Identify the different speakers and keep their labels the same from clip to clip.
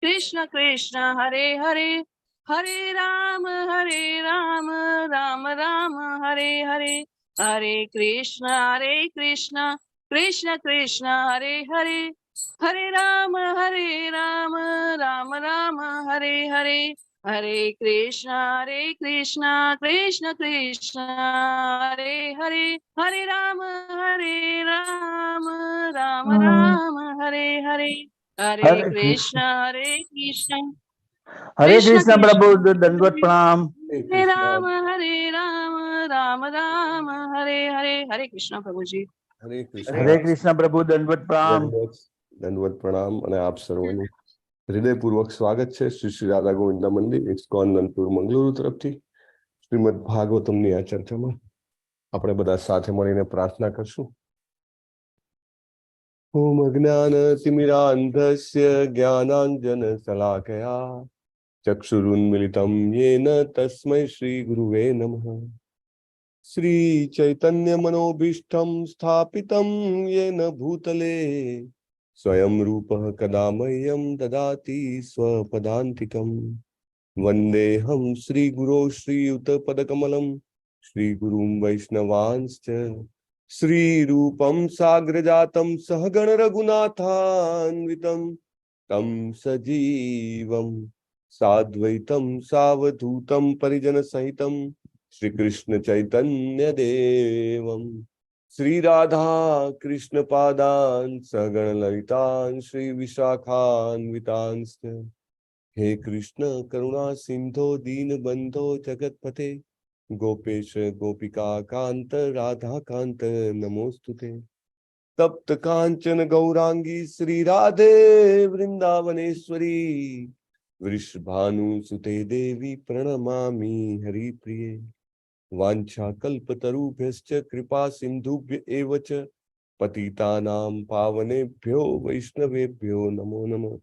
Speaker 1: कृष्ण कृष्ण हरे हरे, हरे राम राम राम हरे हरे, हरे कृष्ण कृष्ण कृष्ण हरे हरे, हरे राम राम राम हरे हरे, हरे कृष्ण कृष्ण कृष्ण हरे हरे, हरे राम राम राम हरे हरे, हरे
Speaker 2: हरे
Speaker 1: कृष्ण
Speaker 2: हरे
Speaker 1: कृष्ण
Speaker 2: कृष्ण
Speaker 1: कृष्ण
Speaker 2: प्रभु दंडवत प्रणाम।
Speaker 1: हरे राम राम राम हरे हरे, हरे कृष्ण प्रभु जी।
Speaker 2: हरे कृष्ण प्रभु दंडवत प्रणाम।
Speaker 3: दंडवत प्रणाम અને આપ સર્વનું હૃદયપૂર્વક સ્વાગત છે શ્રી શ્રી રાધા ગોવિંદ મંદિર ઇસ્કોન નંદપુર મંગલુરુ તરફથી શ્રીમદ ભાગવતમની આ ચર્ચામાં આપણે બધા સાથે મળીને પ્રાર્થના કરશું। ઓમ અજ્ઞાનતિમિરાંધસ્ય જ્ઞાનાંજનશલાકયા ચક્ષુરુન્મિલિतं येन तस्मै श्रीगुरुवे नमः। श्रीचैतन्यमनोभीष्टं स्थापितं येन भूतले स्वयं रूपः कदा मह्यं ददाति स्वपदान्तिकं। वन्देऽहं श्रीगुरो श्रीयुतपदकमलं श्रीगुरुं वैष्णवांश्च श्रीरूपं साग्रजातं सहगण रघुनाथान्वितं तं सजीवं साद्वैतं सावधूतं परिजनसहितं श्री कृष्ण चैतन्य देवं श्री राधा कृष्ण पादान् सगण ललितान् श्री विशाखान्वितांश्च। हे कृष्ण करुणा सिंधो दीनबंधो जगतपते गोपेश गोपिका कांत राधा कांत नमोस्तुते। तप्त कांचन गौरांगी श्री राधे वृंदावनेश्वरी वृषभानुसुते देवी प्रणमामि हरिप्रिये। वाञ्छाकल्पतरुभ्यश्च कृपा सिन्धुभ्य एव च पतितानां पावनेभ्यो वैष्णवेभ्यो नमो नमः।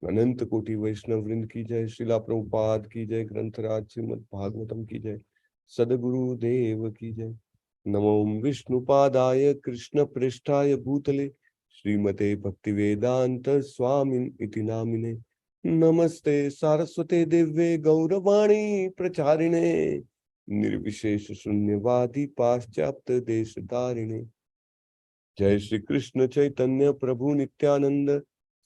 Speaker 3: अनंत कोटि वैष्णव वृंद की जय, शिला प्रभुपाद की जय, ग्रंथराज श्रीमद् भागवतम की जय, सदगुरु देव की जय। नमो विष्णुपादाय कृष्ण पृष्ठाय भूतले श्रीमते भक्तिवेदांत स्वामिन इति नामिने। नमस्ते सारस्वते दिव्ये गौरवाणी प्रचारिणे निर्विशेष शून्यवादी पाश्चात्य देश तारिणे। जय श्री कृष्ण चैतन्य प्रभु नित्यानंद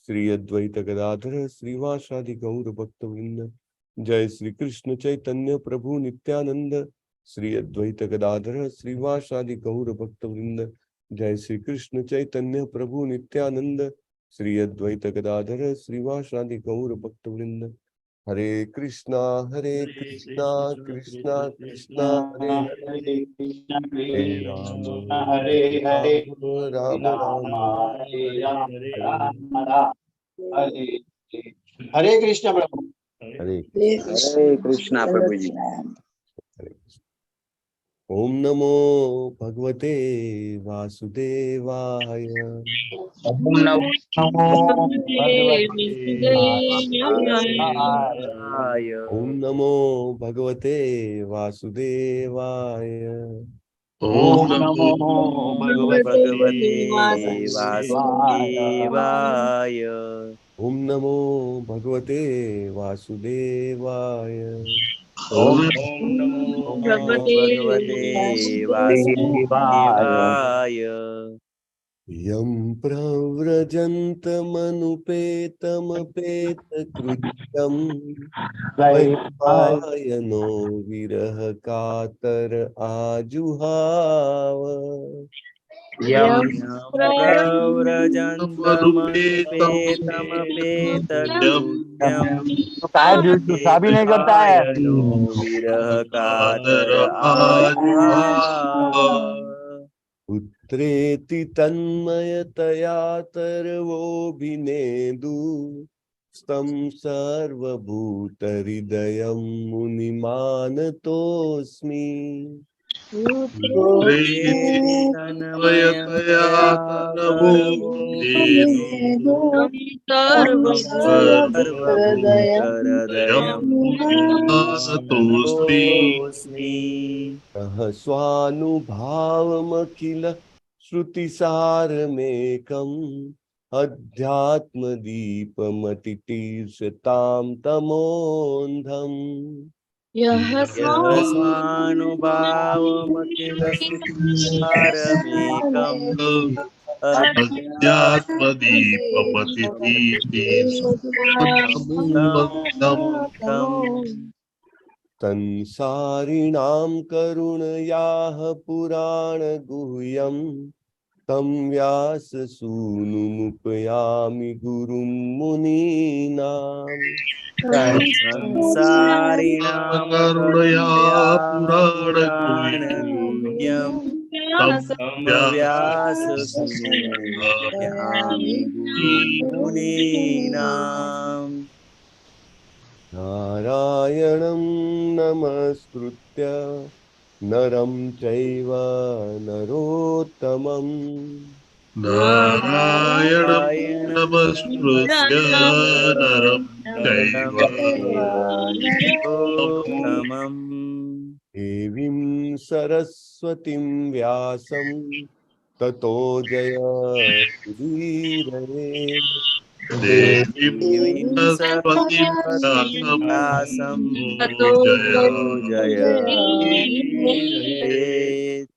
Speaker 3: श्री अद्वैत गदाधर श्रीवासादि गौर भक्त वृंद। जय श्री कृष्ण चैतन्य प्रभु नित्यानंद श्री अद्वैत गदाधर श्रीवासादि गौर भक्त वृंद। जय श्री कृष्ण चैतन्य प्रभु नित्यानंद श्री अद्वैत गदाधर श्रीवासादि गौर भक्त वृंद। हरे कृष्णा कृष्णा कृष्णा हरे हरे, हरे राम
Speaker 2: हरे हरे,
Speaker 3: राम राम
Speaker 2: हरे राम राम राम हरे हरे। हरे कृष्ण प्रभु।
Speaker 3: हरे
Speaker 4: हरे कृष्णा प्रभु जी।
Speaker 3: हरे। ओम नमो भगवते वासुदेवाय।
Speaker 2: ओम नमो भगवते वासुदेवाय।
Speaker 3: ओम नमो भगवते वासुदेवाय।
Speaker 2: ओम नमो भगवते
Speaker 4: वासुदेवाय।
Speaker 3: ओम नमो भगवते वासुदेवाय।
Speaker 2: ओम
Speaker 4: नमो
Speaker 2: भगवते
Speaker 4: भगवते
Speaker 2: वासुदेवाय।
Speaker 4: वासुदेवाय।
Speaker 3: यं प्रव्रजन्तमनुपेतमपेतकृत्यं वैपायनो विरह कातर आजुहाव।
Speaker 4: यं प्रव्रजन्तमनुपेतमपेतकृत्यं
Speaker 2: काय साबी नहीं करता है।
Speaker 4: वैपायनो विरह कातर आजुहाव।
Speaker 3: पुत्रेति तन्मयतया तरवोऽभिनेदु स्तं सर्वभूतहृदयं मुनिमानतोऽस्मि।
Speaker 4: पुत्रेति तन्मयतया करवो सर्वभूतहृदयं नतोऽस्मि।
Speaker 3: सह स्वानुभावमखिल श्रुतिसारमेकम् अध्यात्मदीपमतितीर्षतां तमोऽन्धम्
Speaker 1: यः
Speaker 4: यः स्वानुभावमखिलसंसारमेकम् अध्यात्मदीपमतितीर्षताम्
Speaker 3: संसारिणां करुणयाः पुराणगुह्यं तं व्याससूनुमुपयामि गुरुं मुनीनाम्
Speaker 4: संसारिणां
Speaker 2: करुणया
Speaker 4: पुराणगुह्यम् व्याससूनुमुपयामि गुरुं मुनीनाम्
Speaker 3: नारायणं नमस्कृत्य नरं चैव नरोत्तमम्
Speaker 2: नारायणं नमस्कृत्य नरं चैव
Speaker 4: नरोत्तमम्
Speaker 3: देवीं सरस्वतीं व्यासं ततो जयमुदीरये
Speaker 2: देवीं
Speaker 4: देवीं
Speaker 2: सरस्वतीं
Speaker 4: सरस्वतीं
Speaker 2: व्यासं
Speaker 4: व्यासं
Speaker 2: जय
Speaker 4: जयेत्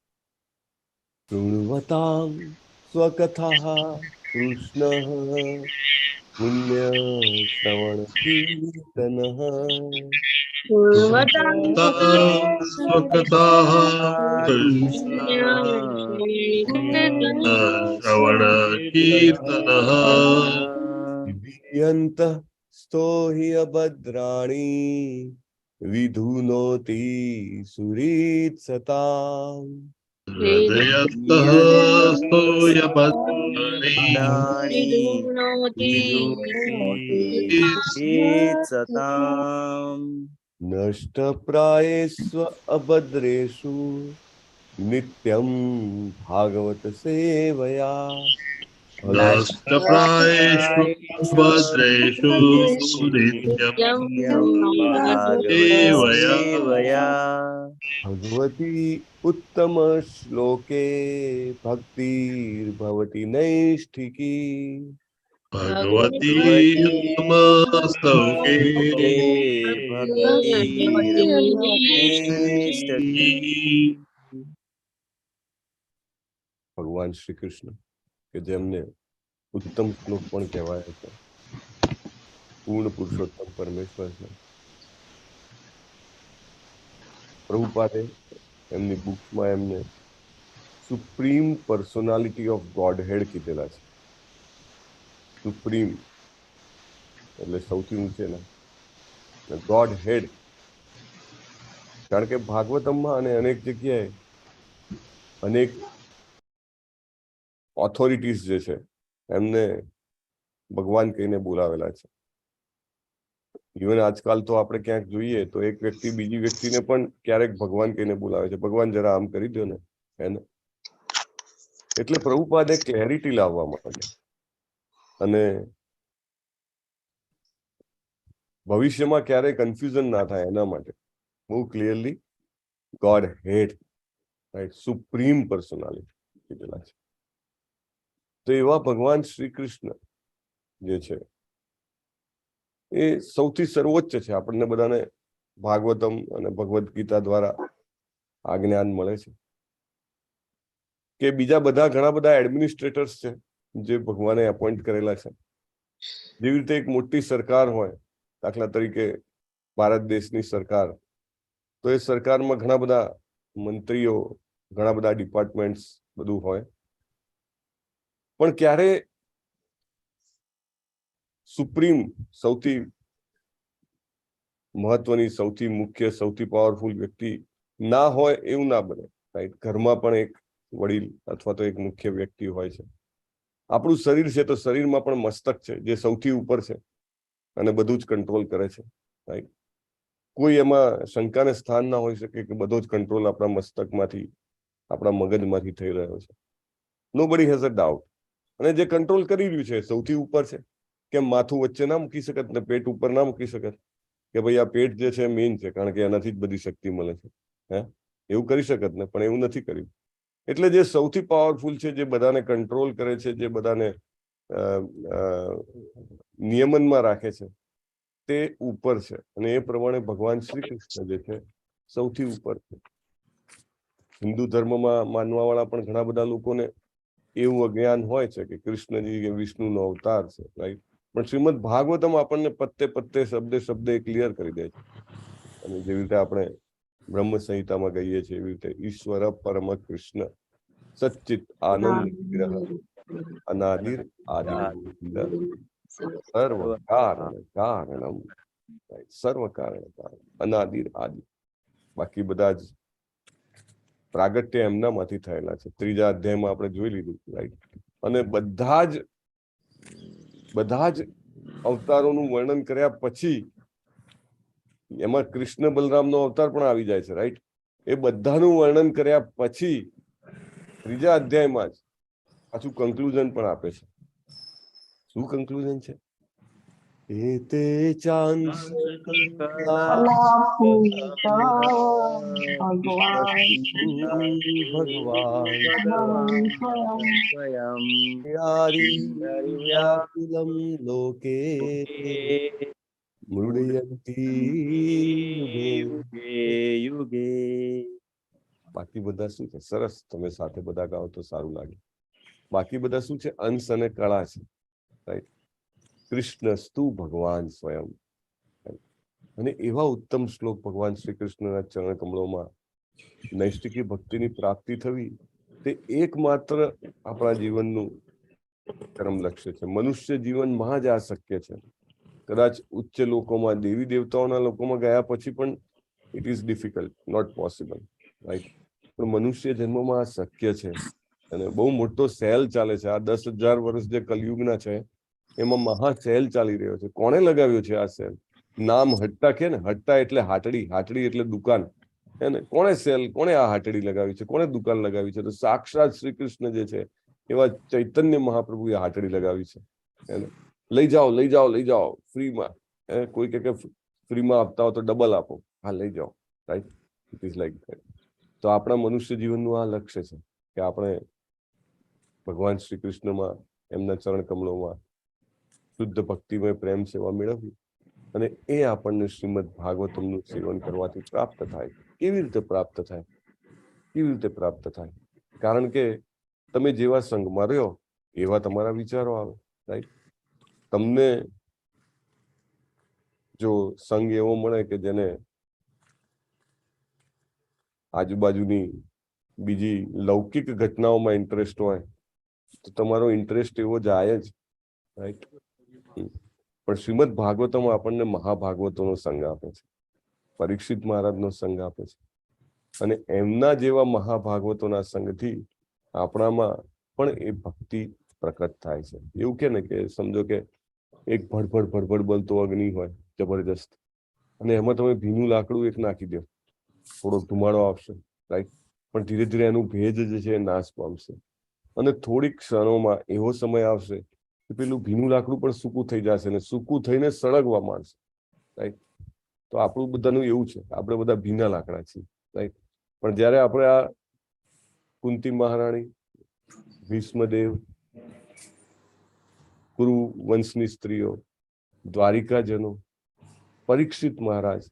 Speaker 3: शृण्वतां स्वकथाः कृष्णः पुण्यश्रवणकीर्तनः
Speaker 2: स्वकथाः कृष्ण श्रवण कीर्तनः
Speaker 3: विधीयन्तः स्तोहि अभद्राणि विधुनोति सुरीत्सताम्
Speaker 2: हृदयतः स्तूयभद्राणि
Speaker 4: सताम्
Speaker 3: नष्टप्रायेष्व अभद्रेषु नित्यं भागवत सेवया
Speaker 2: नष्टप्रायेषु भद्रेषु नित्यं सेवया
Speaker 4: सेवया
Speaker 3: भगवती उत्तम श्लोके भक्तिर्भवति नैष्ठिकी
Speaker 2: भगवती उत्तमस्तौके
Speaker 3: ભગવાન શ્રી કૃષ્ણ કે જેમને ઉત્તમ શ્લોક પણ કહેવાય છે, પૂર્ણ પુરુષોત્તમ પરમેશ્વર છે. પ્રભુપાદે એમની બુક્સમાં એમને સુપ્રીમ પર્સોનાલિટી ઓફ ગોડ હેડ કીધેલા છે. સુપ્રીમ એટલે સૌથી ઊંચેના, ગોડ હેડ. કારણ કે ભાગવતમમાં અને અનેક જગ્યાએ અનેક ઓથોરિટીઝ જે છે એમને ભગવાન કહીને બોલાવેલા છે. ઇવન આજકાલ તો આપણે ક્યાંક જોઈએ તો એક વ્યક્તિ બીજી વ્યક્તિને પણ ક્યારેક ભગવાન કહીને બોલાવે છે, ભગવાન જરા આમ કરી દો ને એને. એટલે પ્રભુપાદે ક્લેરિટી લાવવા માટે અને ભવિષ્યમાં ક્યારેય કન્ફ્યુઝન ના થાય એના માટે બહુ ક્લિયરલી ગોડ હેડ, રાઈટ, સુપ્રીમ પર્સનાલિટી કીધેલા છે. તો એવા ભગવાન શ્રી કૃષ્ણ જે છે એ સૌથી સર્વોચ્ચ છે. આપણને બધાને ભાગવતમ અને ભગવદ્ ગીતા દ્વારા આ જ્ઞાન મળે છે કે બીજા બધા ઘણા બધા એડમિનિસ્ટ્રેટર્સ છે જે ભગવાને એપોઇન્ટ કરેલા છે. જેવી રીતે એક મોટી સરકાર હોય, દાખલા તરીકે ભારત દેશની સરકાર, તો એ સરકારમાં ઘણા બધા મંત્રીઓ, ઘણા બધા ડિપાર્ટમેન્ટ્સ બધું હોય, પણ ક્યારે સુપ્રીમ, સૌથી મહત્વની, સૌથી મુખ્ય, સૌથી પાવરફુલ વ્યક્તિ ના હોય એવું ના બને, રાઈટ. ઘરમાં પણ એક વડીલ અથવા તો એક મુખ્ય વ્યક્તિ હોય છે. આપણું શરીર છે તો શરીરમાં પણ મસ્તક છે જે સૌથી ઉપર છે અને બધું જ કંટ્રોલ કરે છે, રાઈટ. કોઈ એમાં શંકાને સ્થાન ના હોઈ શકે કે બધો જ કંટ્રોલ આપણા મસ્તકમાંથી, આપણા મગજમાંથી થઈ રહ્યો છે. Nobody has a doubt. અને જે કંટ્રોલ કરી રહ્યું છે સૌથી ઉપર છે. કેમ માથું વચ્ચે ના મૂકી શકત ને પેટ ઉપર ના મૂકી શકત કે ભાઈ આ પેટ જે છે મેઇન છે, કારણ કે એનાથી જ બધી શક્તિ મળે છે, હે, એવું કરી શકત ને, પણ એવું નથી કર્યું. એટલે જે સૌથી પાવરફુલ છે, જે બધાને કંટ્રોલ કરે છે, જે બધાને નિયમનમાં રાખે છે તે ઉપર છે, અને એ પ્રમાણે ભગવાન શ્રી કૃષ્ણ જે છે સૌથી ઉપર છે. હિન્દુ ધર્મમાં માનવા વાળા પણ ઘણા બધા લોકોને એવું અજ્ઞાન હોય છે કે કૃષ્ણજી વિષ્ણુનો અવતાર છે, રાઈટ. પણ શ્રીમદ ભાગવતમ આપણને પત્તે પત્તે શબ્દે શબ્દે ક્લિયર કરી દે છે. અને જેવી રીતે આપણે બ્રહ્મ સંહિતામાં કહીએ છીએ એવી રીતે ઈશ્વર પરમ કૃષ્ણ સચ્ચિત આનંદ વિગ્રહ અનાદિર આદિ સર્વ કારણ કારણમ, સર્વ કારણ અનાદિર આદિ. બાકી બધા જ પ્રાગટ્ય એમનામાંથી થયેલા છે. ત્રીજા અધ્યાયમાં આપણે જોઈ લીધું, રાઈટ. અને બધા જ અવતારોનું વર્ણન કર્યા પછી એમાં કૃષ્ણ બલરામનો અવતાર પણ આવી જાય છે, રાઈટ. એ બધાનું વર્ણન કર્યા પછી ત્રીજા અધ્યાયમાં જ પાછું કન્ક્લુઝન પણ આપે છે. શું કન્ક્લુઝન છે? એતે ચાંસ ભગવાન વ્યાકુલમ લોકે મૃડયંતી
Speaker 4: યુગે.
Speaker 3: બાકી બધા શું છે? સરસ, તમે સાથે બધા ગાઓ તો સારું લાગે. બાકી બધા શું છે? અંશ અને કળા છે, રાઈટ. કૃષ્ણસ્તુ ભગવાન સ્વયં. અને એવા ઉત્તમ શ્લોક ભગવાન શ્રી કૃષ્ણના ચરણ કમળોમાં નૈષ્ટિકી ભક્તિની પ્રાપ્તિ થવી તે એકમાત્ર આપણા જીવનનું પરમ લક્ષ્ય છે. મનુષ્ય જીવનમાં જ આ શક્ય છે. કદાચ ઉચ્ચ લોકોમાં, દેવી દેવતાઓના લોકોમાં ગયા પછી પણ it is difficult, not possible, right. પણ મનુષ્ય જન્મમાં આ શક્ય છે. અને બહુ મોટો સેલ ચાલે છે. આ 10,000 વર્ષ જે કલયુગના છે એમાં મહા સેલ ચાલી રહ્યો છે. કોણે લગાવ્યો છે આ સેલ? નામ હટ્ટા કે ને, હટ્ટા એટલે હાટડી, હાટડી એટલે દુકાન, હે ને. કોણે આ હાટડી લગાવી છે? કોણે દુકાન લગાવી છે? તો સાક્ષાત શ્રી કૃષ્ણ જે છે એવા ચૈતન્ય મહાપ્રભુએ હાટડી લગાવી છે, હે ને. લઈ જાઓ, લઈ જાઓ, લઈ જાઓ ફ્રીમાં. કોઈ કે ફ્રીમાં આપતા હો તો ડબલ આપો. હા, લઈ જાઓ, right. It is like that. તો આપણા મનુષ્ય જીવનનું આ લક્ષ્ય છે કે આપણે ભગવાન શ્રી કૃષ્ણમાં, એમના ચરણ કમળોમાં શુદ્ધ ભક્તિમય પ્રેમ સેવા મેળવવી. અને એ આપણને શ્રીમદ ભાગવતમનું સેવન કરવાથી પ્રાપ્ત થાય. કેવી રીતે પ્રાપ્ત થાય? કેવી રીતે પ્રાપ્ત થાય? કારણ કે તમે જેવા સંઘમાં રહ્યો એવા તમારા વિચારો આવે, રાઈટ. તમને જો સંઘ એવો મળે કે જેને આજુબાજુની બીજી લૌકિક ઘટનાઓમાં ઇન્ટરેસ્ટ હોય તો તમારો ઇન્ટરેસ્ટ એવો જાય જ, રાઈટ. પણ શ્રીમદ ભાગવતમાં આપણને મહાભાગવતોનો સંઘ આપે છે, પરીક્ષિત મહારાજનો સંઘ આપે છે. અને એમના જેવા મહાભાગવતોના સંઘથી આપણામાં પણ એ ભક્તિ પ્રકટ થાય છે. એવું કે ને કે સમજો કે એક ભડભડ બળતો અગ્નિ હોય જબરજસ્ત, અને એમાં તમે ભીનું લાકડું એક નાખી દો, થોડો ધુમાડો આવશે, રાઈટ. પણ ધીરે ધીરે એનું ભેજ જે છે એ નાશ પામશે. અને થોડીક ક્ષણોમાં એવો સમય આવશે કે પેલું ભીનું લાકડું પણ સૂકું થઈ જશે, ને સૂકું થઈને સળગવા માંડશે, રાઈટ. તો આપણું બધાનું એવું છે, આપણે બધા ભીના લાકડા છીએ, રાઈટ. પણ જયારે આપણે આ કુંતી મહારાણી, ભીષ્મદેવ, કુરુ વંશની સ્ત્રીઓ, દ્વારિકાજનો, પરીક્ષિત મહારાજ,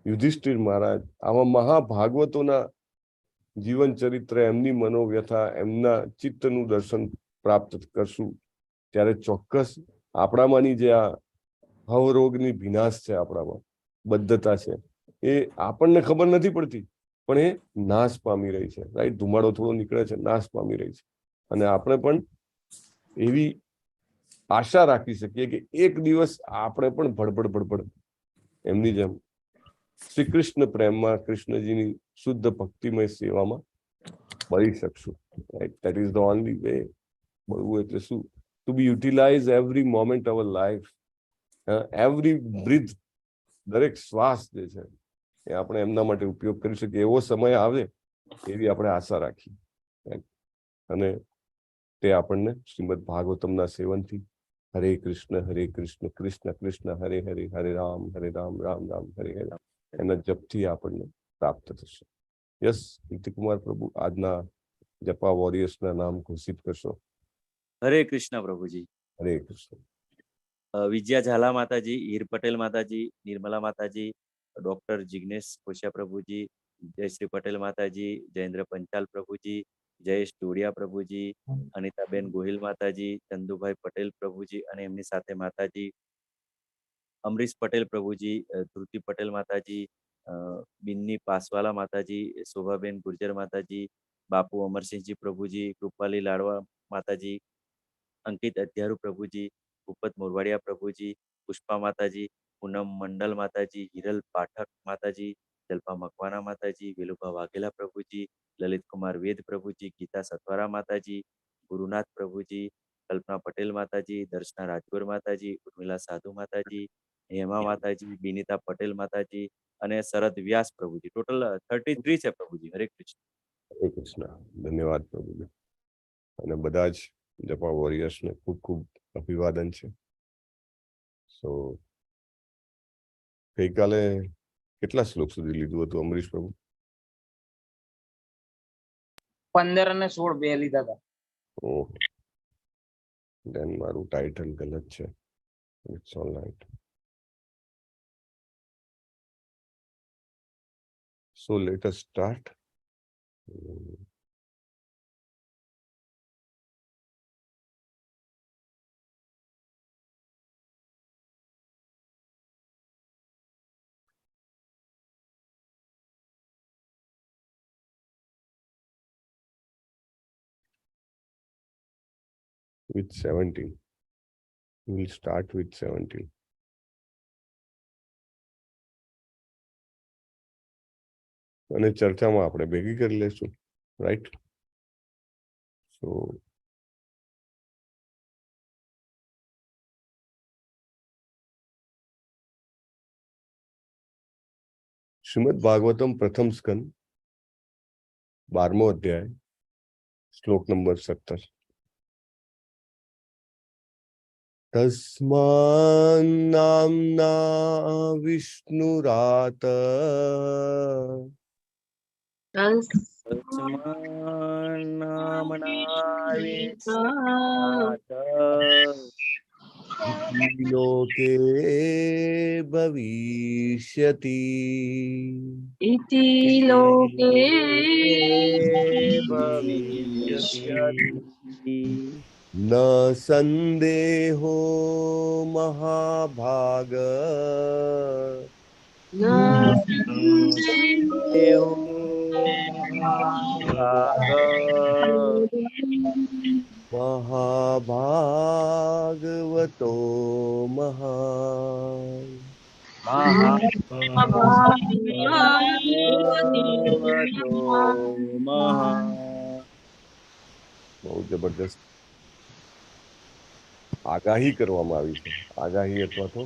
Speaker 3: યુધિષ્ઠિર મહારાજ, આવા મહાભાગવતોના જીવન ચરિત્ર, એમની મનોવ્યથા, એમના ચિત્તનું દર્શન પ્રાપ્ત કરશું ત્યારે ચોક્કસ આપણામાંની જે આ ભવરોગની ભીનાશ છે, આપણામાં બદ્ધતા છે, એ આપણને ખબર નથી પડતી પણ એ નાશ પામી રહી છે, રાઈટ. ધુમાડો થોડો નીકળે છે, નાશ પામી રહી છે. અને આપણે પણ એવી આશા રાખી શકીએ કે એક દિવસ આપણે પણ ભડભડ એમની જેમ શ્રી કૃષ્ણ પ્રેમમાં, કૃષ્ણજીની શુદ્ધ ભક્તિમય સેવામાં બળી શકશું, right. That is the only way. બળવું એટલે શું? To be utilize every moment of life, every breath, દરેક શ્વાસ જે છે એ આપણે એમના માટે ઉપયોગ કરી શકીએ એવો સમય આવે એવી આપણે આશા રાખીએ. અને તે આપણને શ્રીમદ ભાગવતમના સેવનથી હરે કૃષ્ણ કૃષ્ણ કૃષ્ણ હરે હરે, હરે રામ રામ રામ હરે હરે, એના જપથી આપણને પ્રાપ્ત થશે. યસ, કીર્તિકુમાર પ્રભુ, આજના જપા વોરિયર્સના નામ ઘોષિત કરશો.
Speaker 4: હરે કૃષ્ણ પ્રભુજી.
Speaker 3: હરે કૃષ્ણ.
Speaker 4: વિજયા ઝાલા માતાજી, હીર પટેલ માતાજી, નિર્મલા માતાજી, ડોક્ટર જિગ્નેશ કોશિયા પ્રભુજી, જયશ્રી પટેલ માતાજી, જયેન્દ્ર પંચાલ પ્રભુજી, જયેશ ડોડિયા પ્રભુજી, અનિતાબેન ગોહિલ માતાજી, ચંદુભાઈ પટેલ પ્રભુજી અને એમની સાથે માતાજી, અમરીશ પટેલ પ્રભુજી, ધ્રુતિ પટેલ માતાજી, બિન્ની પાસવાલા માતાજી, શોભાબેન ગુર્જર માતાજી, બાપુ અમરસિંહજી પ્રભુજી, કૃપાલી લાડવા માતાજી, અંકિત અધ્યારુ પ્રભુજી, ભૂપત મોરવાડિયા પ્રભુજી, પુષ્પા માતાજી, પૂનમ મંડલ માતાજી, હિરલ પાઠક માતાજી, જલ્પા મકવાના માતાજી, વેલુભા વાઘેલા પ્રભુજી, લલિત કુમાર વેદ પ્રભુજી, ગીતા સતવારા માતાજી, ગુરુનાથ પ્રભુજી, કલ્પના પટેલ માતાજી, દર્શના રાજગોર માતાજી, ઉર્મિલા સાધુ માતાજી, હેમા માતાજી, બિનિતા પટેલ માતાજી અને શરદ વ્યાસ પ્રભુજી. ટોટલ 33 છે પ્રભુજી. હરે કૃષ્ણ.
Speaker 3: હરે કૃષ્ણ. ધન્યવાદ પ્રભુજી. અને બધા જ જપા વોરિયર્સને ખૂબ ખૂબ અભિવાદન છે. સો ગઈકાલે કેટલા શ્લોક સુધી લીધું હતું અમરીશ પ્રભુ?
Speaker 5: 15 અને 16 બે લીધા હતા.
Speaker 3: ઓહ, ધેન મારું ટાઇટલ ગલત છે. It's all right. So let us start. With 17. We'll start with 17. અને ચર્ચામાં આપણે ભેગી કરી લેશું, રાઈટ? સો શ્રીમદ ભાગવતમ પ્રથમ સ્કંદ 12મો અધ્યાય શ્લોક નંબર 17. તસ્માન નામ્ના વિષ્ણુરાત લોકે ભવિષ્યતિ
Speaker 1: ઇતિ લોકે
Speaker 3: ન સંદેહો મહાભાગ મહાભાગવતો મહાન. બહુ જબરદસ્ત આગાહી કરવામાં આવી છે. આગાહી અથવા તો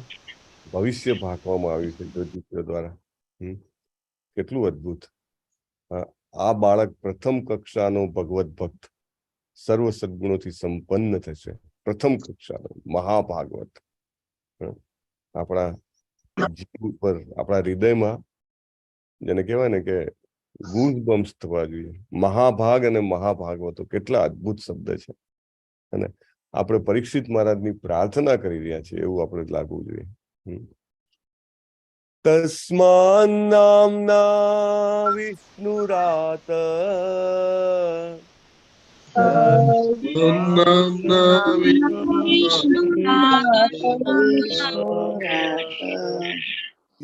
Speaker 3: ભવિષ્ય ભાંકવામાં આવ્યું છે જ્યોતિષીઓ દ્વારા. કેટલું અદ્ભુત. આ બાળક પ્રથમ કક્ષાનો ભગવત ભક્ત, સર્વ સદગુણોથી સંપન્ન થશે. પ્રથમ કક્ષાનો મહાભાગવત. આપણા જીવ ઉપર, આપણા હૃદયમાં જેને કહેવાય ને કે ગૂઝ બમ્સ થવા જોઈએ. મહાભાગ અને મહાભાગવતો કેટલા અદ્ભુત શબ્દ છે. અને આપણે પરીક્ષિત મહારાજની પ્રાર્થના કરી રહ્યા છીએ એવું આપણે લાગવું જોઈએ. તસ્માન નામ્ના વિષ્ણુરાત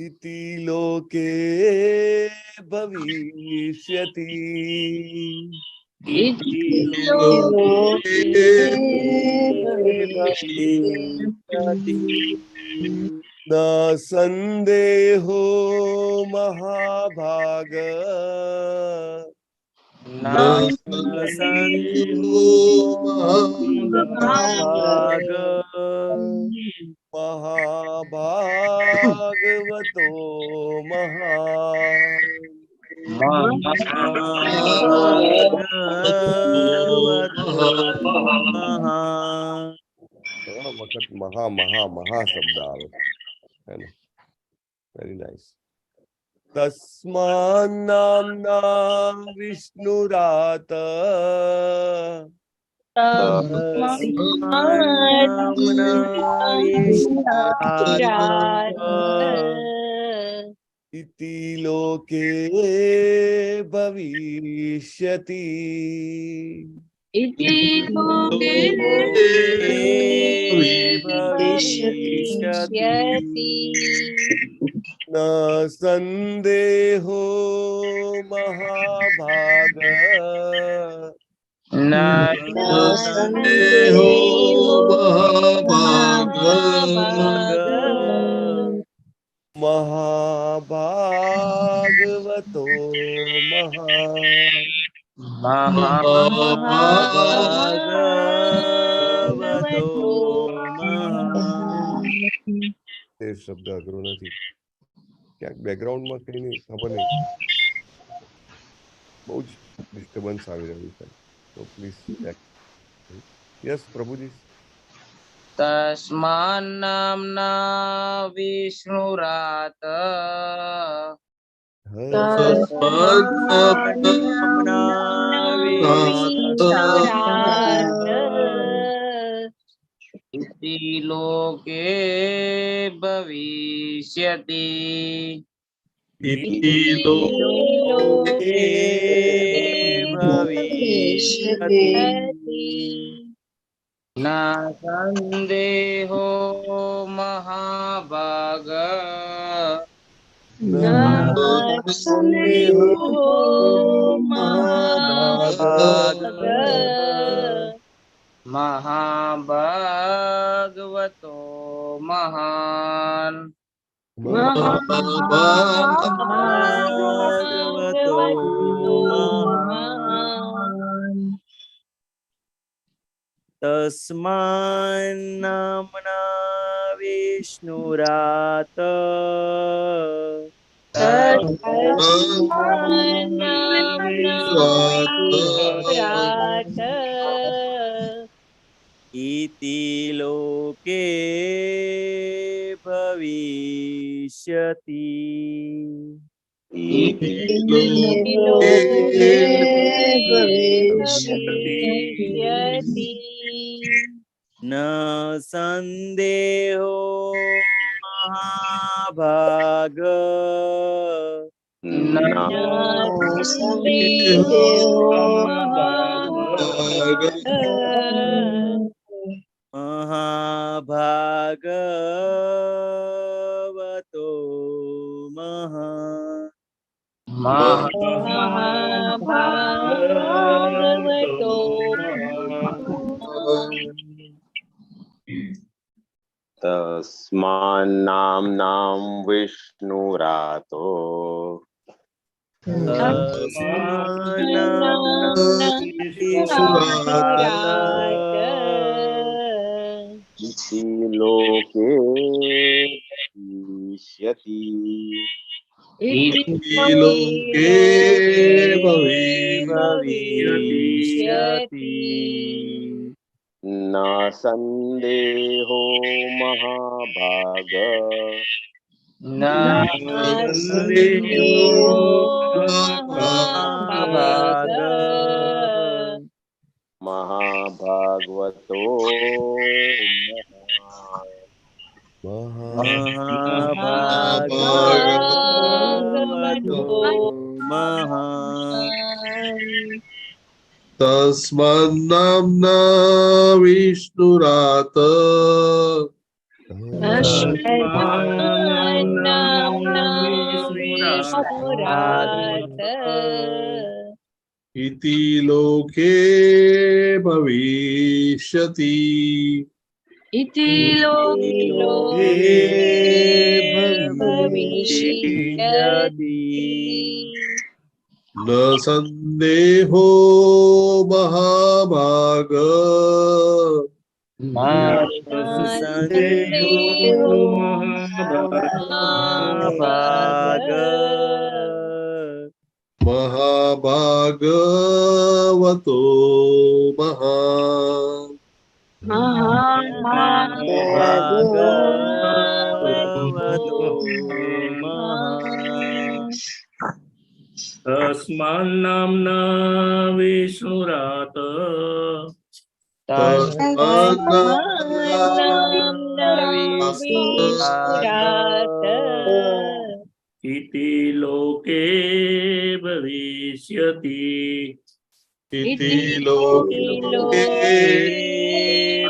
Speaker 3: ઇતિ લોકે ભવિષ્યતિ ન સંદેહો મહાભાગ મહાભાગવતો મહાન. 3 વખત મહા મહા મહા શબ્દ આવે છે. Very nice. તસ્માન નામ્ના વિષ્ણુરાત इति लोके भविष्यति
Speaker 1: इति लोके भविष्यति
Speaker 3: न संदेहो महाभाग
Speaker 5: न
Speaker 1: संदेहो
Speaker 2: महाभाग
Speaker 3: महाभागवतो महान्
Speaker 4: ભાગવતો મહાન.
Speaker 3: તે શબ્દ અઘરો નથી, ક્યાંક બેકગ્રાઉન્ડમાં કઈ નહીં ખબર નહીં, બહુ જ ડિસ્ટર્બન્સ આવી રહ્યું છે, તો પ્લીઝ ચેક. યસ પ્રભુજી.
Speaker 5: તસ્માન નામના વિષ્ણુરાત इति लोके भविष्यति न संदेहो महाभाग महाभागवतो महान
Speaker 4: ભાગવતો તસ્માન નામના વિષ્ણુરાત इति लोके भविष्यति न संदेहो महाभाग महाभागवतो महान
Speaker 1: महाभागवतो
Speaker 6: तस्मान्नाम्नां विष्णुरातो इति लोके भविष्यति न संदेहो महाभाग महाभागवतो
Speaker 2: तस्मान्नाम्ना विष्णुरात इति लोके भविष्यति
Speaker 1: इति लोके भविष्यति
Speaker 2: न संदेहो महाभाग महाभागवतो महान
Speaker 7: तस्मान्नाम्ना विष्णुरात इति लोके भविष्यति
Speaker 3: इति लोके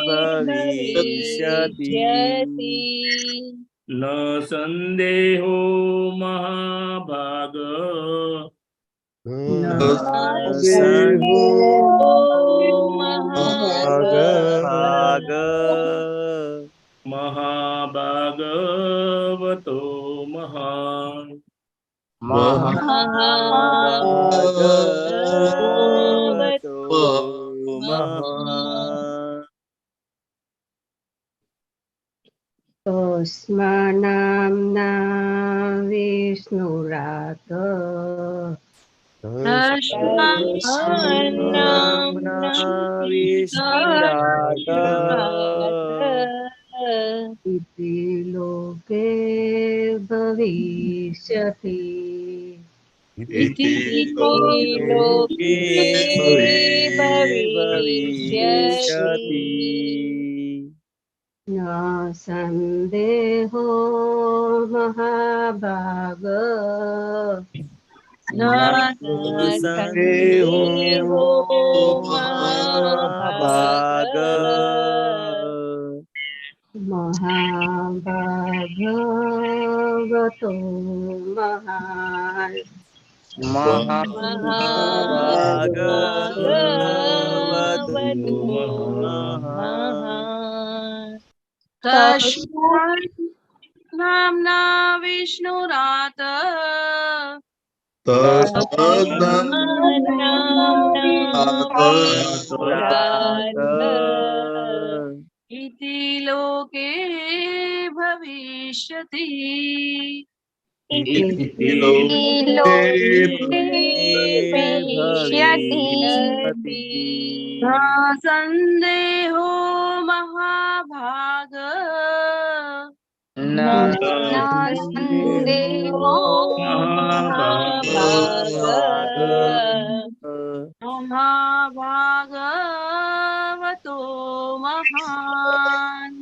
Speaker 4: भविष्यति
Speaker 7: न संदेहो महाभाग
Speaker 3: संदेहो
Speaker 4: भाग
Speaker 7: महाभागवतो महान्
Speaker 4: महाभागवतो महान्
Speaker 8: तस्मान्नाम्ना विष्णुरात्
Speaker 4: विष्णुरात
Speaker 8: इति लोके भविष्यति
Speaker 3: इति
Speaker 4: लोके भविष्यति
Speaker 8: न संदेहो महाभाग
Speaker 4: संदेहो महाभाग
Speaker 8: महाभागवतो महान्
Speaker 4: महाभागवतो महान्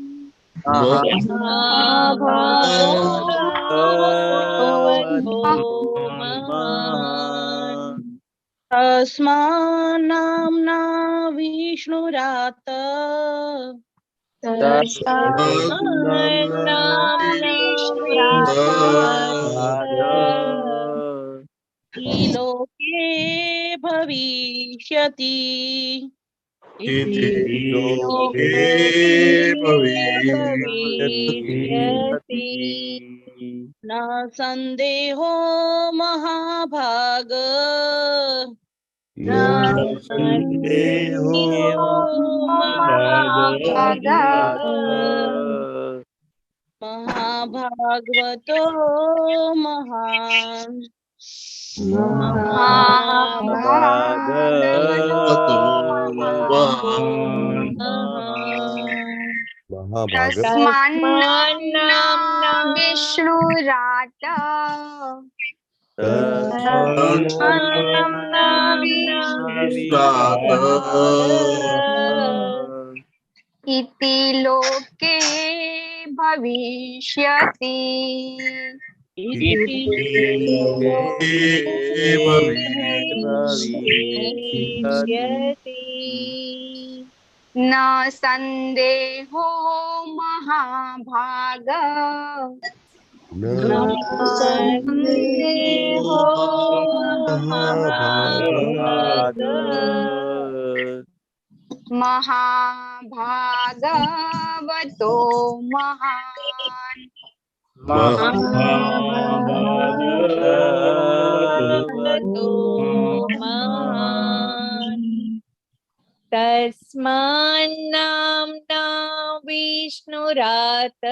Speaker 1: तस्मात् नाम्ना विष्णुरात् इति लोके भविष्यति न संदेहो महाभाग महाभागवतो महान् तस्मान्नाम्ना विष्णुरात् लोके भविष्यति न संदेहो महाभाग महाभागवतो महान्
Speaker 8: तस्मान्नाम्ना विष्णुरात् इति लोके भविष्यति न संदेहो महाभाग महाभागवतो महान्
Speaker 9: तस्मान्नाम्ना विष्णुरात्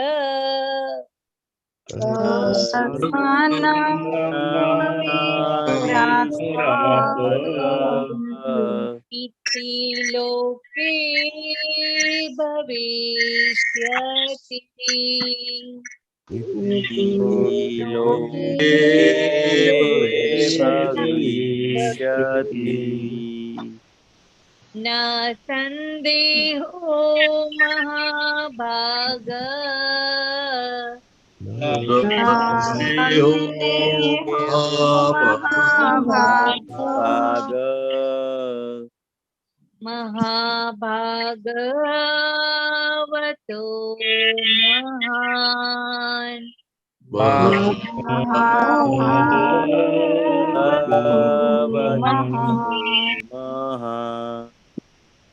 Speaker 9: इति लोके भविष्यति न संदेहो महाभाग
Speaker 4: ભાગ
Speaker 9: महाभागवतो महान्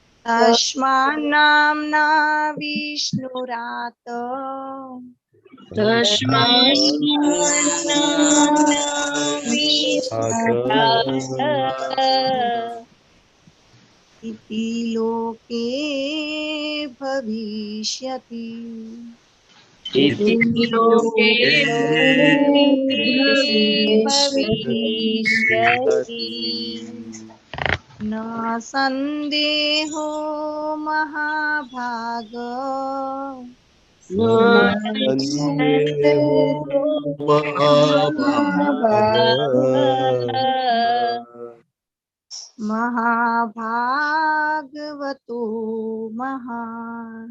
Speaker 8: તસ્માન્નામ્ના વિષ્ણુરાત ઇતિ લોકે ભવિષ્યતિ ન સંદેહો મહાભાગ મહાભાગવતો મહાન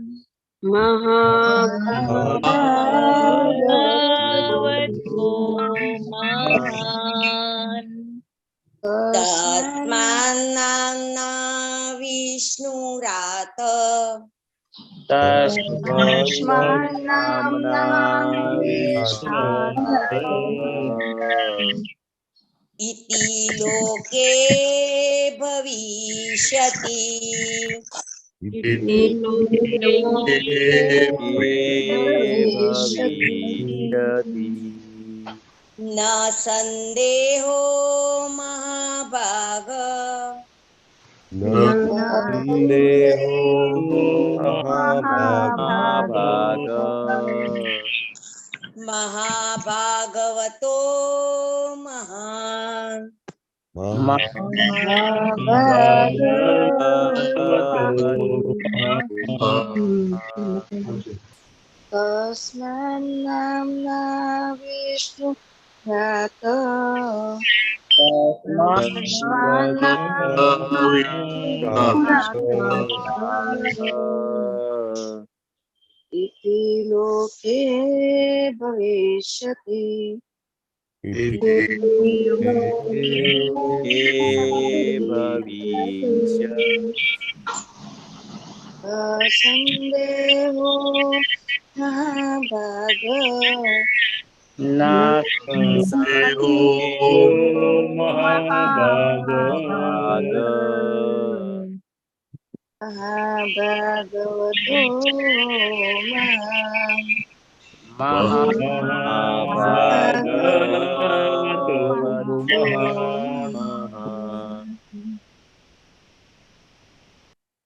Speaker 8: તસ્માન્નામ્ના વિષ્ણુરાત ઇતિ લોકે ભવિષ્યતિ ન સંદેહો મહાભાગ મહાભાગવતો મહાન તસ્માન્નામ્ના વિષ્ણુરાત ઇતિ લોકે ભવિષ્યતિ સંદેહો મહાભાગ મહાભાગવતો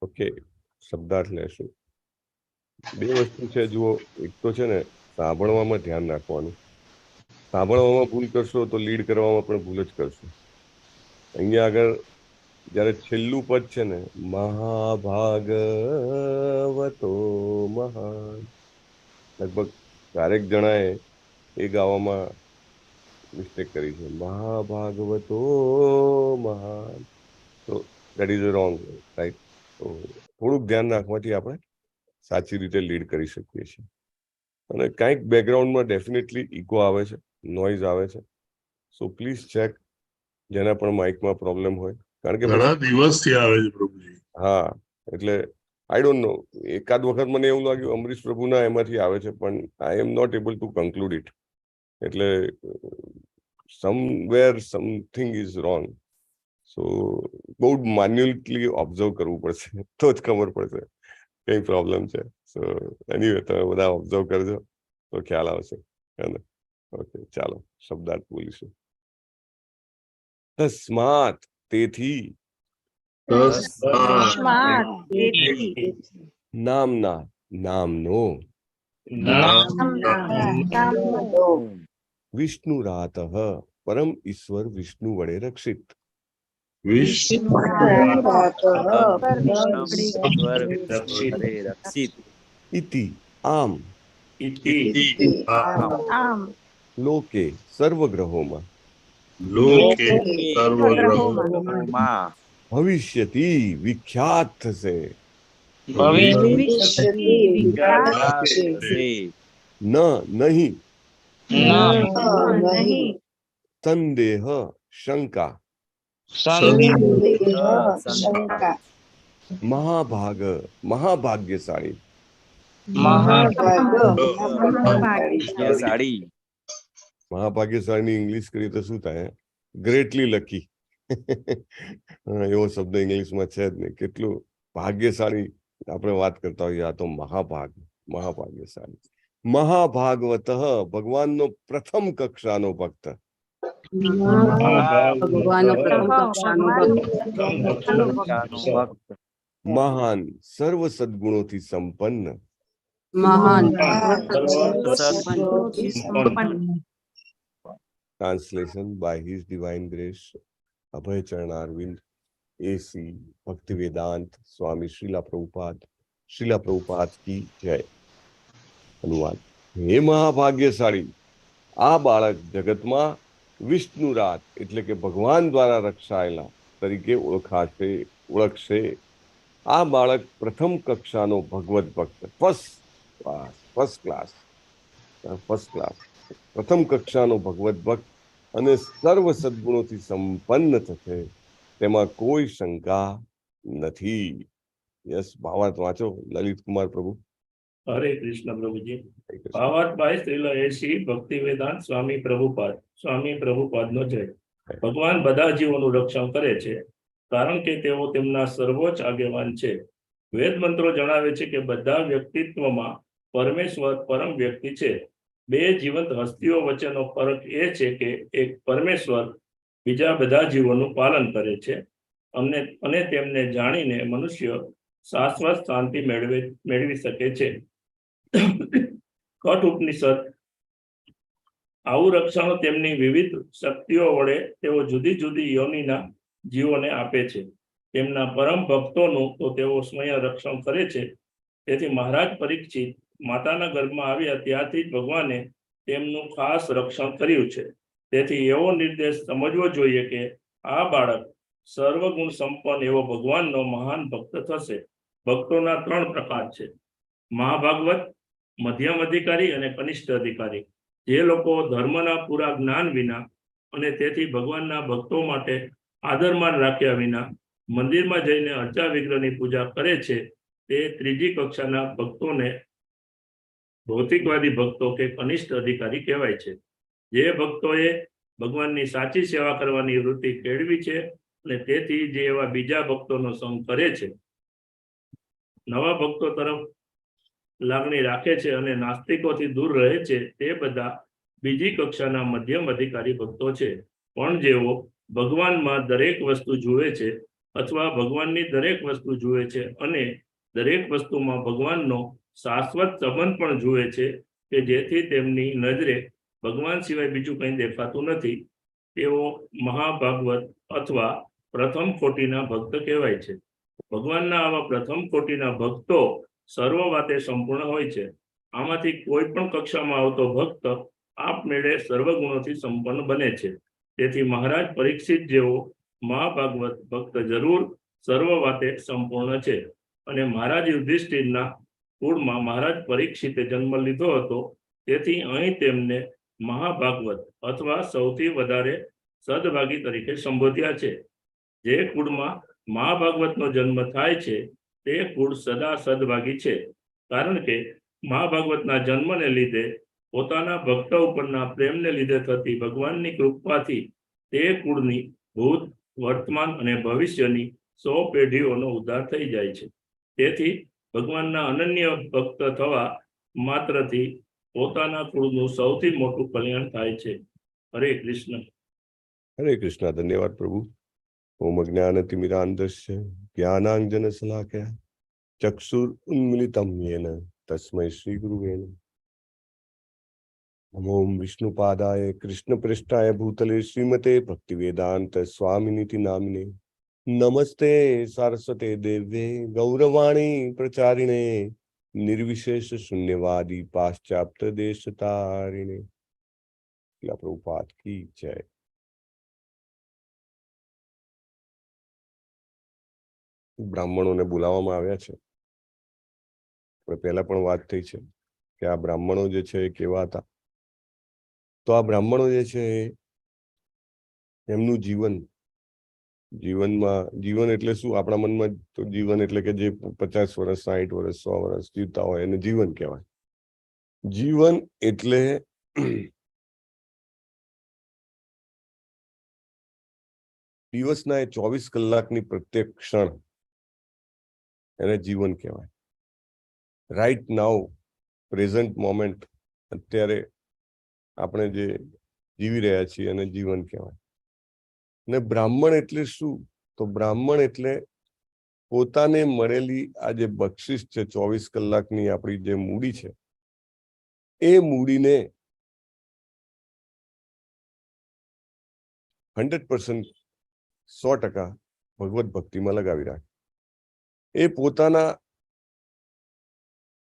Speaker 3: ઓકે, શબ્દાર્થ લેશું. બે વસ્તુ છે જુઓ, એક તો છે ને સાંભળવામાં ધ્યાન રાખવાનું. સાંભળવામાં ભૂલ કરશો તો લીડ કરવામાં પણ ભૂલ જ કરશો. અહીંયા આગળ જયારે છેલ્લું પદ છે ને મહાભાગવતો મહાન, લગભગ ચારેક જણાએ એ ગાવામાં મિસ્ટેક કરી છે. મહાભાગવતો મહાન, તો દેટ ઇઝ રોંગ, રાઈટ. તો થોડુંક ધ્યાન રાખવાથી આપણે સાચી રીતે લીડ કરી શકીએ છીએ. અને કંઈક બેકગ્રાઉન્ડમાં ડેફિનેટલી ઇકો આવે છે, નોઇઝ આવે છે. સો પ્લીઝ ચેક, જેના પણ માઇકમાં પ્રોબ્લેમ હોય, કારણ કે
Speaker 10: ઘણા દિવસથી આવે છે પ્રભુજી.
Speaker 3: હા, એટલે આઈ ડોન્ટ નો, એકાદ વખત મને એવું લાગ્યું અમરીશ પ્રભુના એમાંથી આવે છે, પણ I am not able to conclude it. એટલે somewhere something is wrong. So બહુ મેન્યુઅલી ઓબ્ઝર્વ કરવું પડશે, તો જ ખબર પડશે કઈ પ્રોબ્લેમ છે. સો એનીવે તમે બધા ઓબ્ઝર્વ કરજો તો ખ્યાલ આવશે. ઓકે, ચાલો શબ્દાર્થ બોલીશું. તસ્માત, તેથી, નામના, નામનો, વિષ્ણુરાત, પરમ ઈશ્વર વિષ્ણુ વડે રક્ષિત. ઇતિ, આમ, લોકે, સર્વગ્રહોમાં, ભવિષ્યતિ વિખ્યાત થશે,
Speaker 8: ભવિષ્યતિ વિખ્યાત છે.
Speaker 3: ન નહીં,
Speaker 8: નહીં
Speaker 3: સંદેહ શંકા,
Speaker 8: સંદેહ શંકા.
Speaker 3: મહાભાગ મહાભાગ્યશાળી,
Speaker 8: મહાભાગ્યશાળી.
Speaker 3: મહાભાગ્યશાળી ઇંગ્લિશ કરીએ તો શું થાય? Greatly lucky. એવો શબ્દ ઇંગ્લિશમાં છે જ નહીં. કેટલું ભાગ્યશાળી આપણે વાત કરતા હોઈએ, આ તો મહાભાગ્યશાળી. મહાભાગવત ભગવાનનો પ્રથમ કક્ષાનો ભક્ત,
Speaker 1: ભગવાનનો પ્રથમ કક્ષાનો ભક્ત,
Speaker 3: મહાન સર્વ સદગુણોથી સંપન્ન,
Speaker 1: મહાન
Speaker 3: translation by his divine grace Abhay Charan Aravind એસી ભક્તિ વેદાંત સ્વામી શ્રીલા પ્રભુપાદ કી જય. અનુવાદ: હે મહાભાગ્યશાળી, આ બાળક જગતમાં વિષ્ણુરાત એટલે કે ભગવાન દ્વારા રક્ષાયેલા તરીકે ઓળખશે. આ બાળક પ્રથમ કક્ષાનો ભગવત ભક્ત, ફર્સ્ટ ક્લાસ પ્રથમ કક્ષાનો ભગવત ભક્ત અને સર્વ સદગુણોથી સંપન્ન થશે, તેમાં કોઈ શંકા નથી. યસ, ભાવાર્થ વાંચો લલિત કુમાર પ્રભુ.
Speaker 7: હરે કૃષ્ણ પ્રભુજી. ભાવાર્થ બાય શ્રીલ એસી ભક્તિ વેદાંત સ્વામી પ્રભુપાદનો જય. ભગવાન બધા જીવોનું રક્ષણ કરે છે, કારણ કે તેઓ તેમના સર્વોચ્ચ આગેવાન છે. વેદ મંત્રો જણાવે છે કે બધા વ્યક્તિત્વમાં પરમેશ્વર પરમ વ્યક્તિ છે. બે જીવંત હસ્તીઓ વચ્ચેનો ફરક એ છે કે એક પરમેશ્વર બીજા બધા જીવોનું પાલન કરે છે અને તેમને જાણીને મનુષ્ય શાશ્વત શાંતિ મેળવી શકે છે. કઠ ઉપનિષદ આવું રક્ષણ તેમની વિવિધ શક્તિઓ વડે તેઓ જુદી જુદી યોનિના જીવોને આપે છે. તેમના પરમ ભક્તોનું તો તેઓ સ્વયં રક્ષણ કરે છે. તેથી મહારાજ પરીક્ષિત માતાના ગર્ભમાં આવ્યા ત્યારથી જ ભગવાને તેમનું ખાસ રક્ષણ કર્યું છે. તેથી એવો નિર્દેશ સમજવો જોઈએ કે આ બાળક સર્વગુણ સંપન્ન એવો ભગવાનનો મહાન ભક્ત થશે. ભક્તોના 3 પ્રકાર છે: મહાભાગવત, મધ્યમ અધિકારી અને કનિષ્ઠ અધિકારી. જે લોકો ધર્મના પૂરા જ્ઞાન વિના અને તેથી ભગવાનના ભક્તો માટે આદરમાન રાખ્યા વિના મંદિરમાં જઈને અર્ચા વિગ્રહની પૂજા કરે છે, તે ત્રીજી કક્ષાના ભક્તોને ભૌતિકવાદી ભક્તો કે કનિષ્ઠ અધિકારી કહેવાય છે. જે ભક્તોએ ભગવાનની સાચી સેવા કરવાની વૃત્તિ કેળવી છે અને તેથી જે એવા બીજા ભક્તોનો સંગ કરે છે, નવા ભક્તો તરફ લાગણી રાખે છે અને નાસ્તિકોથી દૂર રહે છે, તે બધા બીજી કક્ષાના મધ્યમ અધિકારી ભક્તો છે. પણ જેઓ ભગવાનમાં દરેક વસ્તુ જુએ છે અથવા ભગવાનની દરેક વસ્તુ જુએ છે અને દરેક વસ્તુમાં ભગવાનનો શાશ્વત સંબંધ પણ જુએ છે કે જેથી તેમની નજરે ભગવાન સિવાય બીજું કંઈ દેખાતું નથી, તેઓ મહાભાગવત અથવા પ્રથમ કોટીના ભક્ત કહેવાય છે. ભગવાનના આવા પ્રથમ કોટીના ભક્તો સર્વ વાતે સંપૂર્ણ હોય છે. આમાંથી કોઈ પણ કક્ષામાં આવતો ભક્ત આપમેળે સર્વગુણોથી સંપન્ન બને છે. તેથી મહારાજ પરીક્ષિત જેવો મહાભાગવત ભક્ત જરૂર સર્વ વાતે સંપૂર્ણ છે. અને મહારાજ યુધિષ્ઠિરના કુળમાં મહારાજ પરીક્ષિતે જન્મ લીધો હતો, તેથી અહીં તેમને મહાભાગવત અથવા સૌથી વધારે સદભાગી તરીકે સંબોધ્યા છે. જે કુળમાં મહાભાગવતનો જન્મ થાય છે તે કુળ સદા સદભાગી છે, કારણ કે મહાભાગવતના જન્મને લીધે પોતાના ભક્ત ઉપરના પ્રેમને લીધે થતી ભગવાનની કૃપાથી તે કુળની ભૂત, વર્તમાન અને ભવિષ્યની 100 પેઢીઓનો ઉદ્ધાર થઈ જાય છે. તેથી ભગવાનના અનન્ય ભક્ત થવા માત્રથી પોતાના કુળનું સૌથી મોટું કલ્યાણ થાય છે. હરે કૃષ્ણ.
Speaker 3: હરે કૃષ્ણ. ધન્યવાદ પ્રભુ. ઓમ જ્ઞાનતિમિરાંધસ્ય જ્ઞાનાંજનશલાકયા ચક્ષુરુન્મિલિતમ યેન તસ્મૈ શ્રી ગુરુવે નમઃ. નમો વિષ્ણુપાદાય કૃષ્ણપ્રેષ્ઠાય ભૂતલે શ્રીમતે ભક્તિવેદાંત સ્વામિનિતિ નામિને નમસ્તે સારસ્વતે દેવ્યે ગૌરવાણી પ્રચારિણે નિર્વિશેષ શૂન્યવાદી પાશ્ચાત્ય દેશતારિણે. પ્રભુપાદ કી જય. બ્રાહ્મણોને બોલાવવામાં આવ્યા છે. પહેલા પણ વાત થઈ છે કે આ બ્રાહ્મણો જે છે એ કેવા હતા. તો આ બ્રાહ્મણો જે છે એમનું જીવન એટલે શું? આપણા મનમાં તો જીવન એટલે કે જે 50 વર્ષ 60 વર્ષ 100 વર્ષ જીવતા હોય એને જીવન કહેવાય. જીવન એટલે દિવસના એ 24 કલાકની પ્રત્યેક ક્ષણ એને જીવન કહેવાય. રાઈટ નાઉ, પ્રેઝન્ટ મોમેન્ટ, અત્યારે આપણે જે જીવી રહ્યા છીએ એને જીવન કહેવાય. ને બ્રાહ્મણ એટલે શું? તો બ્રાહ્મણ એટલે પોતાને મળેલી આ જે બક્ષિસ છે, 24 કલાકની આપણી જે મૂડી છે, એ મૂડીને 100% 100% ભગવત ભક્તિમાં લગાવી રાખે. એ પોતાના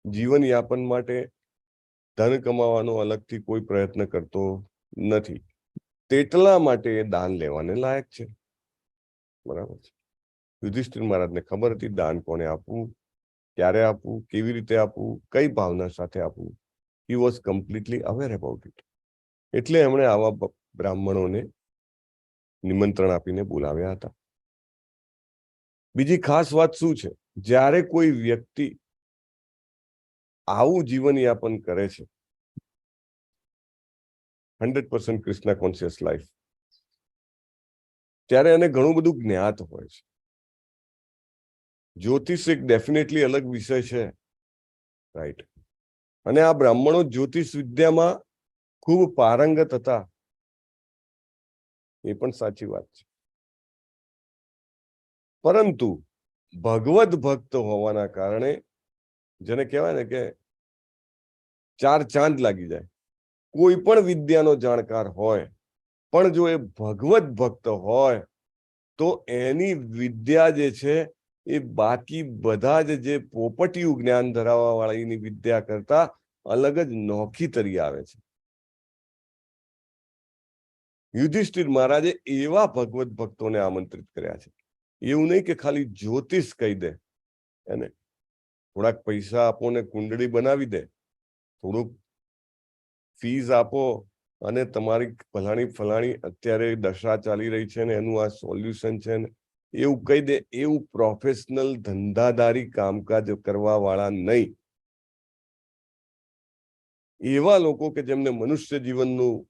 Speaker 3: જીવન યાપન માટે ધન કમાવાનો અલગથી કોઈ પ્રયત્ન કરતો નથી. તેટલા માટે એ દાન લેવાને લાયક છે. બરાબર છે. યુધિષ્ઠિર મહારાજને ખબર હતી દાન કોને આપવું, ક્યારે આપવું, કેવી રીતે આપવું, કઈ ભાવના સાથે આપવું. He was completely aware about it. એટલે એમણે આવા બ્રાહ્મણોને નિમંત્રણ આપીને બોલાવ્યા હતા. બીજી ખાસ વાત શું છે? જ્યારે કોઈ વ્યક્તિ આવું જીવન યાપન કરે છે, 100% કૃષ્ણ કોન્શિયસ લાઈફ, ત્યારે એને ઘણું બધું જ્ઞાત હોય છે. જ્યોતિષ એક ડેફિનેટલી અલગ વિષય છે, રાઈટ? અને આ બ્રાહ્મણો જ્યોતિષ વિદ્યામાં ખૂબ પારંગત હતા, એ પણ સાચી વાત છે. પરંતુ ભગવદ ભક્ત હોવાના કારણે, જેને કહેવાય ને કે 4 ચાંદ લાગી જાય, કોઈ પણ વિદ્યાનો જાણકાર હોય પણ જો એ ભગવત ભક્ત હોય તો એની વિદ્યા જે છે એ બાકી બધા જે પોપટિયું જ્ઞાન ધરાવવા વાળાની વિદ્યા કરતા અલગ જ નોખી તરી આવે છે. યુધિષ્ઠિર મહારાજે એવા ભગવત ભક્તોને આમંત્રિત કર્યા છે. એવું નહીં કે ખાલી જ્યોતિષ કહી દે એને, થોડાક પૈસા આપો ને કુંડળી બનાવી દે, થોડુંક ફીસ આપો અને તમારી ફલાણી અત્યારે દશા ચાલી રહી છે ને એનું આ સોલ્યુશન છે ને એવું કહી દે. એવું પ્રોફેશનલ ધંધાદારી કામકાજ કરવા વાળા નહીં. એવા લોકો કે જેમને મનુષ્ય જીવનનું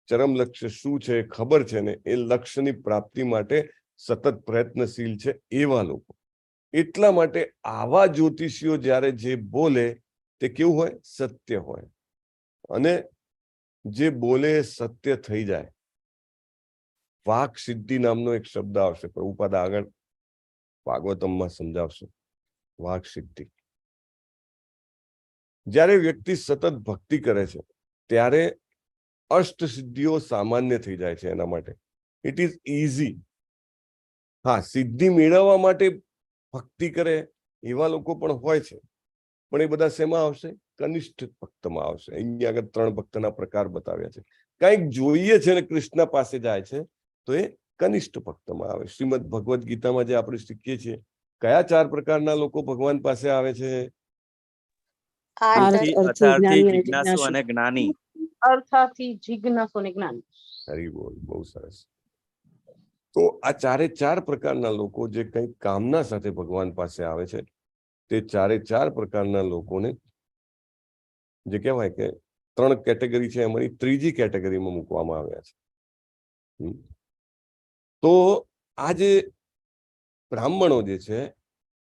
Speaker 3: ચરમ લક્ષ્ય શું છે ખબર છે ને એ લક્ષ્યની પ્રાપ્તિ માટે સતત પ્રયત્નશીલ છે, એવા લોકો. એટલા માટે આવા જ્યોતિષીઓ જ્યારે જે બોલે તે કેવું હોય? સત્ય હોય. અને જે બોલે સત્ય થઈ જાય. વાક સિદ્ધિ નામનો એક શબ્દ આવશે, પ્રભુપાદ આગળ ભાગવતમમાં સમજાવશે. વાક સિદ્ધિ. જ્યારે વ્યક્તિ સતત ભક્તિ કરે છે ત્યારે અષ્ટ સિદ્ધિઓ સામાન્ય થઈ જાય છે એના માટે. It is easy. હા, સિદ્ધિ મેળવવા માટે ભક્તિ કરે એવા લોકો પણ હોય છે, પણ એ બધા શેમાં આવશે? કનિષ્ઠ ભક્તમાં આવશે. અહીંયા આગળ 3 ભક્તના પ્રકાર બતાવ્યા છે. કંઈક જોઈએ છે ને કૃષ્ણ પાસે જાય છે તો એ કનિષ્ઠ ભક્તમાં આવે. શ્રીમદ ભગવદ ગીતામાં જે આપણે શીખીએ છીએ, કયા 4 પ્રકારના લોકો ભગવાન પાસે આવે છે?
Speaker 4: અર્થાર્થી, જિજ્ઞાસુ અને જ્ઞાની.
Speaker 1: અર્થાર્થી, જિજ્ઞાસુ અને જ્ઞાની.
Speaker 3: હરી બોલ, બહુ સરસ. તો આ 4 પ્રકારના લોકો જે કંઈક કામના સાથે ભગવાન પાસે આવે છે, તે 4 પ્રકારના લોકોને જે કહેવાય કે 3 કેટેગરી છે એમાંની ત્રીજી કેટેગરીમાં મૂકવામાં આવ્યા છે. તો આ જે બ્રાહ્મણો જે છે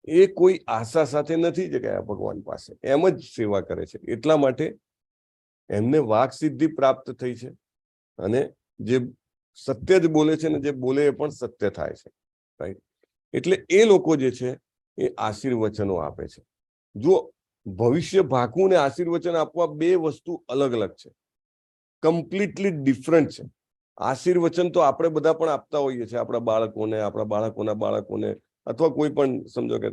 Speaker 3: એ કોઈ આશા સાથે નથી જે ગયા ભગવાન પાસે, એમ જ સેવા કરે છે. એટલા માટે એમને વાક સિદ્ધિ પ્રાપ્ત થઈ છે અને જે સત્ય જ બોલે છે ને જે બોલે એ પણ સત્ય થાય છે, રાઈટ? એટલે એ લોકો જે છે એ આશીર્વચનો આપે છે. જો ભવિષ્ય ભાકવું ને આશીર્વચન આપવા 2 વસ્તુ અલગ અલગ છે, કમ્પ્લીટલી ડિફરન્ટ છે. આશીર્વચન તો આપણે બધા પણ આપતા હોઈએ છીએ આપણા બાળકોને, આપણા બાળકોના બાળકોને, અથવા કોઈ પણ સમજો કે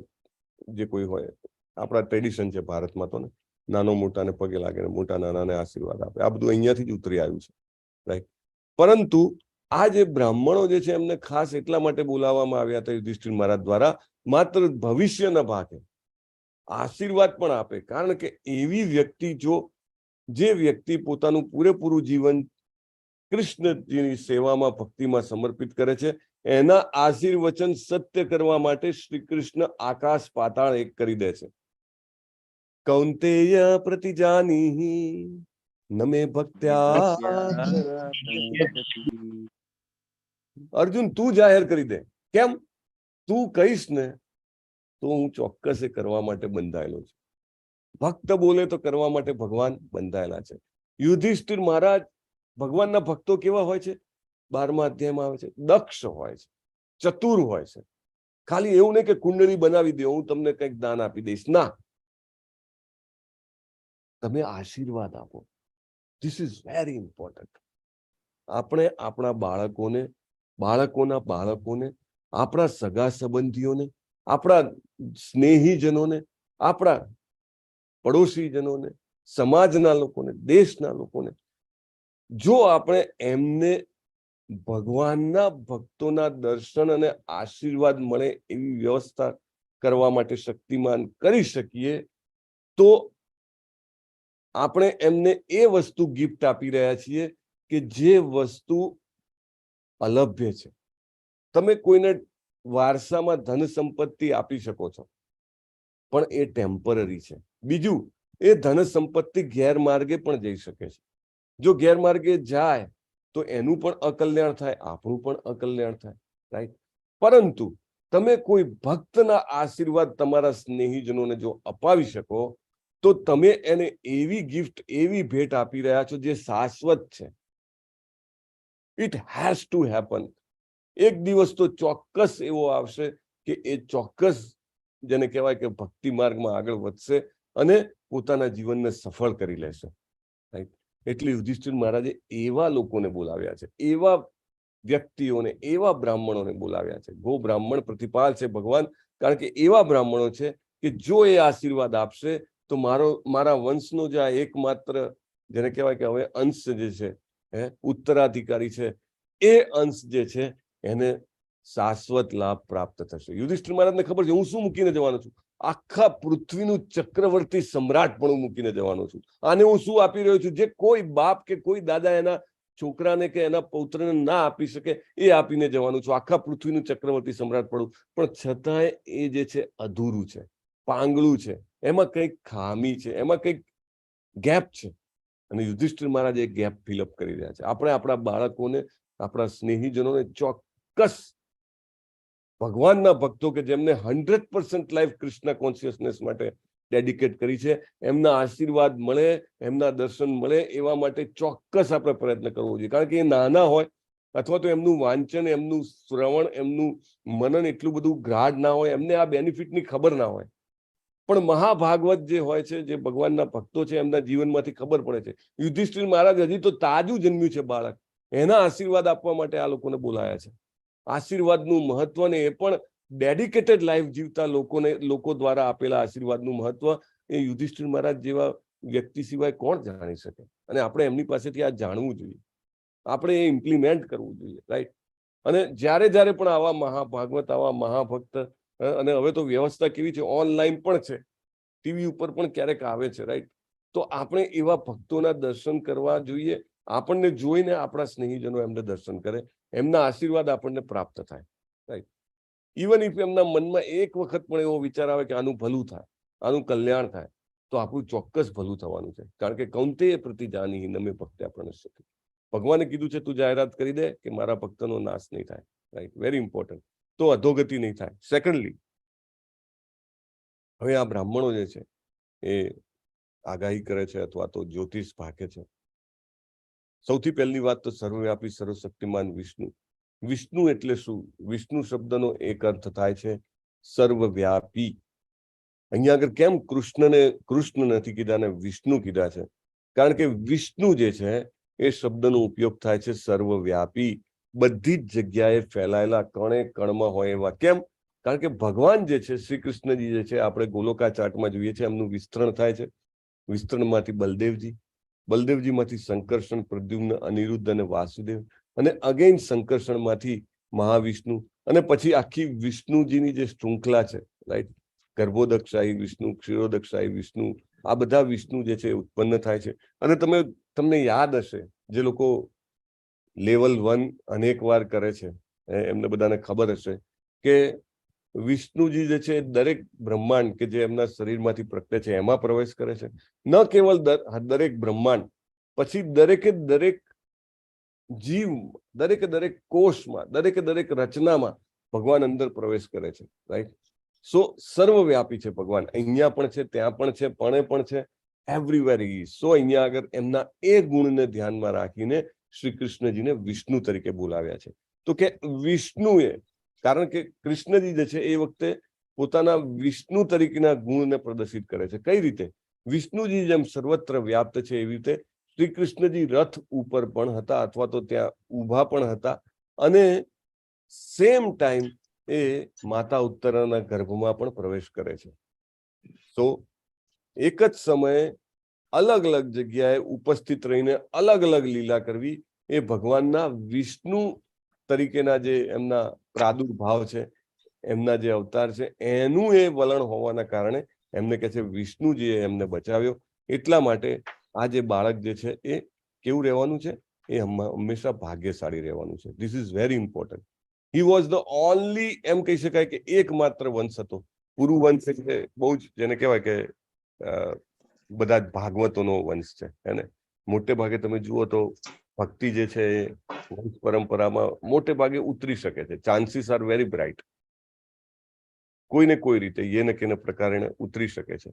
Speaker 3: જે કોઈ હોય. આપણા ટ્રેડિશન છે ભારતમાં તો ને, નાનો મોટાને પગે લાગે ને મોટા નાનાને આશીર્વાદ આપે. આ બધું અહીંયાથી જ ઉતરી આવ્યું છે, રાઈટ? પરંતુ આ જે બ્રાહ્મણો જે છે એમને ખાસ એટલા માટે બોલાવવામાં આવ્યા હતા યુધિષ્ઠિર મહારાજ દ્વારા માત્ર ભવિષ્યના ભાગે આશીર્વાદ પણ આપે. કારણ કે એવી વ્યક્તિ જે વ્યક્તિ પોતાનું પૂરેપૂરું જીવન કૃષ્ણજીની સેવામાં ભક્તિમાં સમર્પિત કરે છે, એના આશીર્વચન સત્ય કરવા માટે શ્રી કૃષ્ણ આકાશ પાતાળ એક કરી દે છે. કૌંતેય પ્રતિજાનીહિ નમે ભક્ત્યા. અર્જુન તું જાહેર કરી દે. કેમ? તું કહીશ ને તો હું ચોક્કસ એ કરવા માટે બંધાયેલો છું. ભક્ત બોલે તો કરવા માટે ભગવાન બંધાયેલા છે. યુધિષ્ઠિર મહારાજ ભગવાનના ભક્તો કેવા હોય છે? 12મા અધ્યાયમાં આવે છે, દક્ષ હોય છે, ચતુર હોય છે. ખાલી એવું નહીં કે કુંડળી બનાવી દો, હું તમને કંઈક દાન આપી દઈશ. ના, તમે આશીર્વાદ આપો. This is very important. આપણે આપણા બાળકોના બાળકોને, આપણા સગા સંબંધીઓને, આપણા સ્નેહીજનોને, આપણા પડોશીજનોને, સમાજના લોકોને, દેશના લોકોને, જો આપણે એમને ભગવાનના ભક્તોના દર્શન અને આશીર્વાદ મળે એવી વ્યવસ્થા કરવા માટે શક્તિમાન કરી શકીએ, તો આપણે એમને એ વસ્તુ ગિફ્ટ આપી રહ્યા છીએ કે જે વસ્તુ અલભ્ય છે. તમે કોઈને વારસામાં ધન સંપત્તિ આપી શકો છો, પણ એ ટેમ્પરરી છે. બીજું, એ ધન સંપત્તિ ગેરમાર્ગે પણ જઈ શકે છે. જો ગેરમાર્ગે જાય તો એનું પણ અકલ્યાણ થાય, આપણું પણ અકલ્યાણ થાય, રાઈટ? પરંતુ તમે કોઈ ભક્તના આશીર્વાદ તમારા સ્નેહીજનોને જો અપાવી શકો, તો તમે એને એવી ગિફ્ટ, એવી ભેટ આપી રહ્યા છો જે શાશ્વત છે. It has to happen. એક દિવસ તો ચોક્કસ એવો આવશે કે એ ચોક્કસ, જેને કહેવાય કે ભક્તિ માર્ગમાં આગળ વધશે અને પોતાના જીવનને સફળ કરી લેશે, રાઈટ? એટલે યુધિષ્ઠિર મહારાજે એવા લોકોને બોલાવ્યા છે, એવા વ્યક્તિઓને, એવા બ્રાહ્મણોને બોલાવ્યા છે. ગો બ્રાહ્મણ પ્રતિપાલ છે ભગવાન, કારણ કે એવા બ્રાહ્મણો છે કે જો એ આશીર્વાદ આપશે તો મારા વંશનો જે આ એકમાત્ર, જેને કહેવાય કે હવે અંશ જે છે, ઉત્તરાધિકારી છે, એ અંશ જે છે એને શાશ્વત લાભ પ્રાપ્ત થશે. યુધિષ્ઠિર મહારાજને ખબર છે હું શું મૂકીને જવાનો છું? આખા પૃથ્વીનું ચક્રવર્તી સમ્રાટ પણ હું મૂકીને જવાનો છું. આને હું શું આપી રહ્યો છું જે કોઈ બાપ કે કોઈ દાદા એના છોકરાને કે એના પૌત્રને ના આપી શકે, એ આપીને જવાનું છું. આખા પૃથ્વીનું ચક્રવર્તી સમ્રાટ પડું, પણ છતાંય એ જે છે અધૂરું છે, પાંગળું છે, એમાં કંઈક ખામી છે, એમાં કંઈક ગેપ છે. અને યુધિષ્ઠિર મહારાજ એ ગેપ ફિલઅપ કરી રહ્યા છે. આપણે આપણા બાળકોને, આપણા સ્નેહીજનોને ચોક્કસ ભગવાનના ભક્તો કે જેમને 100% લાઈફ કૃષ્ણ કોન્શિયસનેસ માટે ડેડિકેટ કરી છે, એમના આશીર્વાદ મળે, એમના દર્શન મળે, એવા માટે ચોક્કસ આપણે પ્રયત્ન કરવો જોઈએ. કારણ કે એ નાના હોય અથવા તો એમનું વાંચન, એમનું શ્રવણ, એમનું મનન એટલું બધું ગ્રાઢ ના હોય, એમને આ બેનિફિટની ખબર ના હોય. પણ મહાભાગવત જે હોય છે, જે ભગવાનના ભક્તો છે, એમના જીવનમાંથી ખબર પડે છે. યુધિષ્ઠિર મહારાજ હજી તો તાજું જન્મ્યું છે બાળક, એના આશીર્વાદ આપવા માટે આ લોકોને બોલાયા છે. આશીર્વાદનું મહત્વ ને એ પણ ડેડિકેટેડ લાઈફ જીવતા લોકો દ્વારા આપેલા આશીર્વાદનું મહત્વ એ યુધિષ્ઠિર મહારાજ જેવા વ્યક્તિ સિવાય કોણ જાણી શકે? અને આપણે એમની પાસેથી આ જાણવું જોઈએ, આપણે એ ઇમ્પ્લિમેન્ટ કરવું જોઈએ, રાઈટ? અને જ્યારે પણ આવા મહાભાગવત, આવા મહાભક્ત, અને હવે તો વ્યવસ્થા કેવી છે, ઓનલાઈન પણ છે, ટીવી ઉપર પણ ક્યારેક આવે છે, રાઈટ? તો આપણે એવા ભક્તોના દર્શન કરવા જોઈએ. આપણને જોઈને આપણા સ્નેહીજનો એમને દર્શન કરે, એમના આશીર્વાદ આપણને પ્રાપ્ત થાય, રાઈટ? ઇવન ઇફ એમના મનમાં એક વખત પણ એવો વિચાર આવે કે આનું ભલું થાય, આનું કલ્યાણ થાય, તો આપણું ચોક્કસ ભલું થવાનું છે. કારણ કે કૌંતેય પ્રતિજાનીહિ નમે ભક્ત્યા પ્રણશ્યતિ. ભગવાને કીધું છે તું જાહેરાત કરી દે કે મારા ભક્તનો નાશ નહીં થાય, રાઈટ? Very important. તો અધોગતિ નહીં થાય. સેકન્ડલી, હવે આ બ્રાહ્મણો જે છે એ આગાહી કરે છે અથવા તો જ્યોતિષ ભાકે છે. સૌથી પહેલી વાત તો સર્વવ્યાપી સર્વશક્તિમાન વિષ્ણુ. વિષ્ણુ એટલે શું? વિષ્ણુ શબ્દનો એક અર્થ થાય છે સર્વવ્યાપી. અહીંયા આગળ કેમ કૃષ્ણ નથી કીધા ને વિષ્ણુ કીધા છે? કારણ કે વિષ્ણુ જે છે એ શબ્દનો ઉપયોગ થાય છે સર્વવ્યાપી, બધી જ જગ્યાએ ફેલાયેલા, કણે કણમાં હોય એવા. કેમ? કારણ કે ભગવાન જે છે, શ્રી કૃષ્ણજી જે છે, આપણે ગોલોકા ચાર્ટમાં જોઈએ છીએ, એમનું વિસ્તરણ થાય છે. વિસ્તરણમાંથી બલદેવજીમાંથી સંકર્ષણ, પ્રદ્યુમ્ન, અનિરુદ્ધ અને વાસુદેવ, અને અગેન સંકર્ષણમાંથી મહાવિષ્ણુ, અને પછી આખી વિષ્ણુજીની જે શૃંખલા છે, રાઈટ, ગર્ભોદક્ષાયી વિષ્ણુ, ક્ષીરોદક્ષાયી વિષ્ણુ, આ બધા વિષ્ણુ જે છે ઉત્પન્ન થાય છે. અને તમને યાદ હશે, જે લોકો લેવલ 1 અનેક વાર કરે છે એમને બધાને ખબર હશે કે વિષ્ણુજી જે છે દરેક બ્રહ્માંડ કે જે એમના શરીરમાંથી પ્રગટે છે એમાં પ્રવેશ કરે છે. ન કેવલ દરેક બ્રહ્માંડ, પછી દરેકે દરેક જીવ, દરેકે દરેક કોષમાં, દરેકે દરેક રચનામાં ભગવાન અંદર પ્રવેશ કરે છે, રાઈટ. સો સર્વવ્યાપી છે ભગવાન. અહીંયા પણ છે, ત્યાં પણ છે, પણ છે, એવરીવેર હી ઇઝ. સો અહીંયા આગળ એમના એ ગુણને ધ્યાનમાં રાખીને શ્રી કૃષ્ણજીને વિષ્ણુ તરીકે બોલાવ્યા છે. તો કે વિષ્ણુએ, કારણ કે કૃષ્ણજી જે છે એ વખતે પોતાના વિષ્ણુ તરીકેના ગુણને પ્રદર્શિત કરે છે. કઈ રીતે? વિષ્ણુજી જેમ સર્વત્ર વ્યાપ્ત છે એવી રીતે શ્રી કૃષ્ણજી રથ ઉપર પણ હતા, અથવા તો ત્યાં ઊભા પણ હતા, અને સેમ ટાઈમ એ માતા ઉત્તરાના ગર્ભમાં પણ પ્રવેશ કરે છે. તો એક જ સમયે અલગ અલગ જગ્યાએ ઉપસ્થિત રહીને અલગ અલગ લીલા કરવી એ ભગવાનના વિષ્ણુ તરીકેના જે એમના પ્રાદુર્ભાવ છે, એમના જે અવતાર છે, એનું એ વલણ હોવાના કારણે એમને કહે છે વિષ્ણુજીએ એમને બચાવ્યો. એટલા માટે આ જે બાળક જે છે એ કેવું રહેવાનું છે? એ હંમેશા ભાગ્યશાળી રહેવાનું છે. This is very important. He was the only, એમ કહી શકાય કે એકમાત્ર વંશ હતો. પુરુ વંશ એટલે બહુ જ જેને કહેવાય કે બધા જ ભાગવતોનો વંશ છે, હે ને. મોટે ભાગે તમે જુઓ તો ભક્તિ જે છે એ વંશ પરંપરામાં મોટે ભાગે ઉતરી શકે છે. Chances are very bright. કોઈને કોઈ રીતે એને કેને પ્રકારે ઉતરી શકે છે.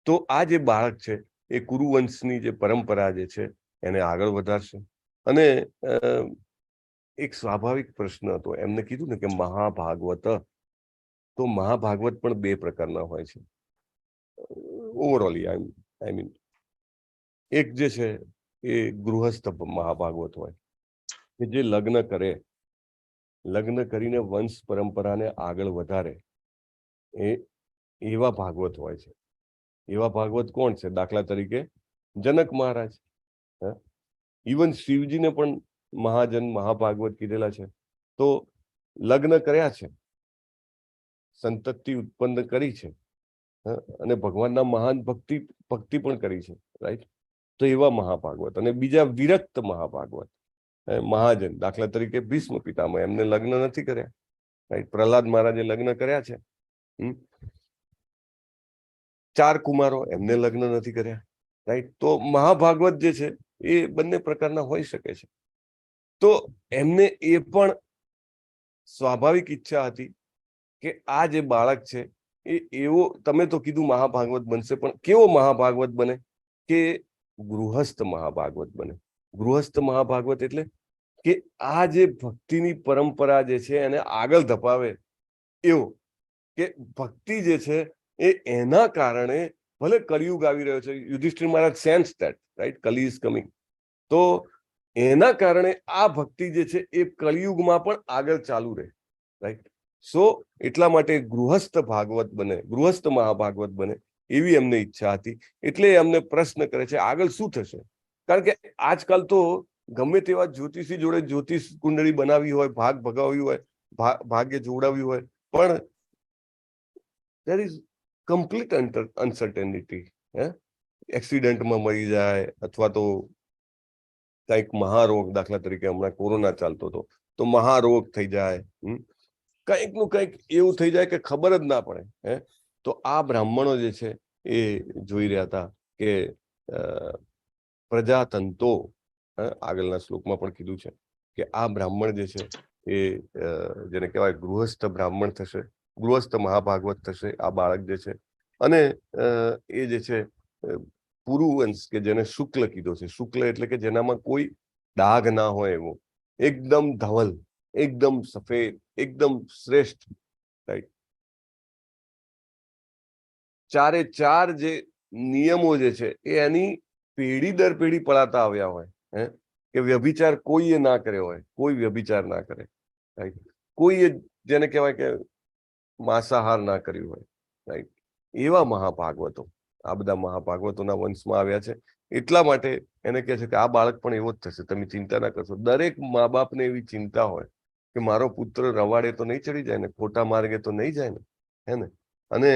Speaker 3: તો આ જે બાળક છે એ કુરુવંશની જે પરંપરા જે છે એને આગળ વધારશે. અને એક સ્વાભાવિક પ્રશ્ન હતો, એમને કીધું ને કે મહાભાગવત, તો મહાભાગવત પણ બે પ્રકારના હોય છે ઓવરઓલી. આઈ મીન, એક જે છે એ ગૃહસ્થ મહાભાગવત હોય કે જે લગ્ન કરે, લગ્ન કરીને વંશ પરંપરાને આગળ વધારે, એવા ભાગવત હોય છે. એવા ભાગવત કોણ છે? દાખલા તરીકે જનક મહારાજ. ઇવન શિવજીને પણ મહાજન, મહાભાગવત કીધેલા છે. તો લગ્ન કર્યા છે, સંતતિ ઉત્પન્ન કરી છે, અને ભગવાનના મહાન ભક્તિ પણ કરી છે, રાઈટ. તો એવા મહાભાગવત. અને બીજા વિરક્ત મહાભાગવત, મહાજન, દાખલા તરીકે ભીષ્મ પિતામહ, એમને લગ્ન નથી કર્યા, રાઈટ. પ્રહલાદ મહારાજે લગ્ન કર્યા છે. 4 કુમારો, એમને લગ્ન નથી કર્યા, રાઈટ. તો મહાભાગવત જે છે એ બંને પ્રકારના હોઈ શકે છે. તો એમને એ પણ સ્વાભાવિક ઈચ્છા હતી કે આ જે બાળક છે એ એવો, તમે તો કીધું મહાભાગવત બનશે, પણ કેવો મહાભાગવત બને? કે ગૃહસ્થ મહાભાગવત બને. ગૃહસ્થ મહાભાગવત એટલે કે આ જે ભક્તિની પરંપરા જે છે એને આગળ ધપાવે એવો, કે ભક્તિ જે છે એ એના કારણે, ભલે કલિયુગ આવી રહ્યો છે, Yudhishthir Maharaj sense that, right, Kali is coming. તો એના કારણે આ ભક્તિ જે છે એ કલિયુગમાં પણ આગળ ચાલુ રહે, રાઈટ. સો એટલા માટે ગૃહસ્થ ભાગવત બને, ગૃહસ્થ મહાભાગવત બને એવી એમને ઈચ્છા હતી. એટલે એમને પ્રશ્ન કરે છે આગળ શું થશે. કારણ કે આજકાલ તો ગમે તેવા જ્યોતિષી જોડે જ્યોતિષ કુંડળી બનાવી હોય, ભાગ ભગાવ્યું હોય, ભાગ્ય જોડાવ્યું હોય, પણ there is complete uncertainty. એક્સિડન્ટમાં મરી જાય, અથવા તો કંઈક મહારોગ, દાખલા તરીકે હમણાં કોરોના ચાલતો હતો તો મહારોગ થઈ જાય, કંઈક નું કંઈક એવું થઈ જાય કે ખબર જ ના પડે. તો આ બ્રાહ્મણો જે છે એ જોઈ રહ્યા હતા કે પ્રજાતંતો, આગળના શ્લોકમાં પણ કીધું છે કે આ બ્રાહ્મણ જે છે એ જેને કહેવાય ગૃહસ્થ બ્રાહ્મણ થશે, ગૃહસ્થ મહાભાગવત થશે આ બાળક જે છે. અને એ જે છે પુરુવંશ, કે જેને શુક્લ કીધો છે. શુક્લ એટલે કે જેનામાં કોઈ ડાઘ ના હોય એવો, એકદમ ધવલ, એકદમ સફેદ, એકદમ શ્રેષ્ઠ, રાઈટ. 4 જે નિયમો જે છે એ એની પેઢી દર પેઢી પળાતા આવ્યા હોય, કે વ્યભિચાર કોઈએ ના કર્યો હોય, કોઈ વ્યભિચાર ના કરે, રાઈટ. કોઈએ જેને કહેવાય કે માંસાહાર ના કર્યું હોય, રાઈટ. એવા મહાભાગવતો, આ બધા મહાભાગવતોના વંશમાં આવ્યા છે. એટલા માટે એને કહે છે કે આ બાળક પણ એવો જ થશે, તમે ચિંતા ના કરશો. દરેક મા બાપને એવી ચિંતા હોય કે મારો પુત્ર રવાડે તો નહીં ચડી જાય ને, ખોટા માર્ગે તો નહીં જાય ને, હે ને? અને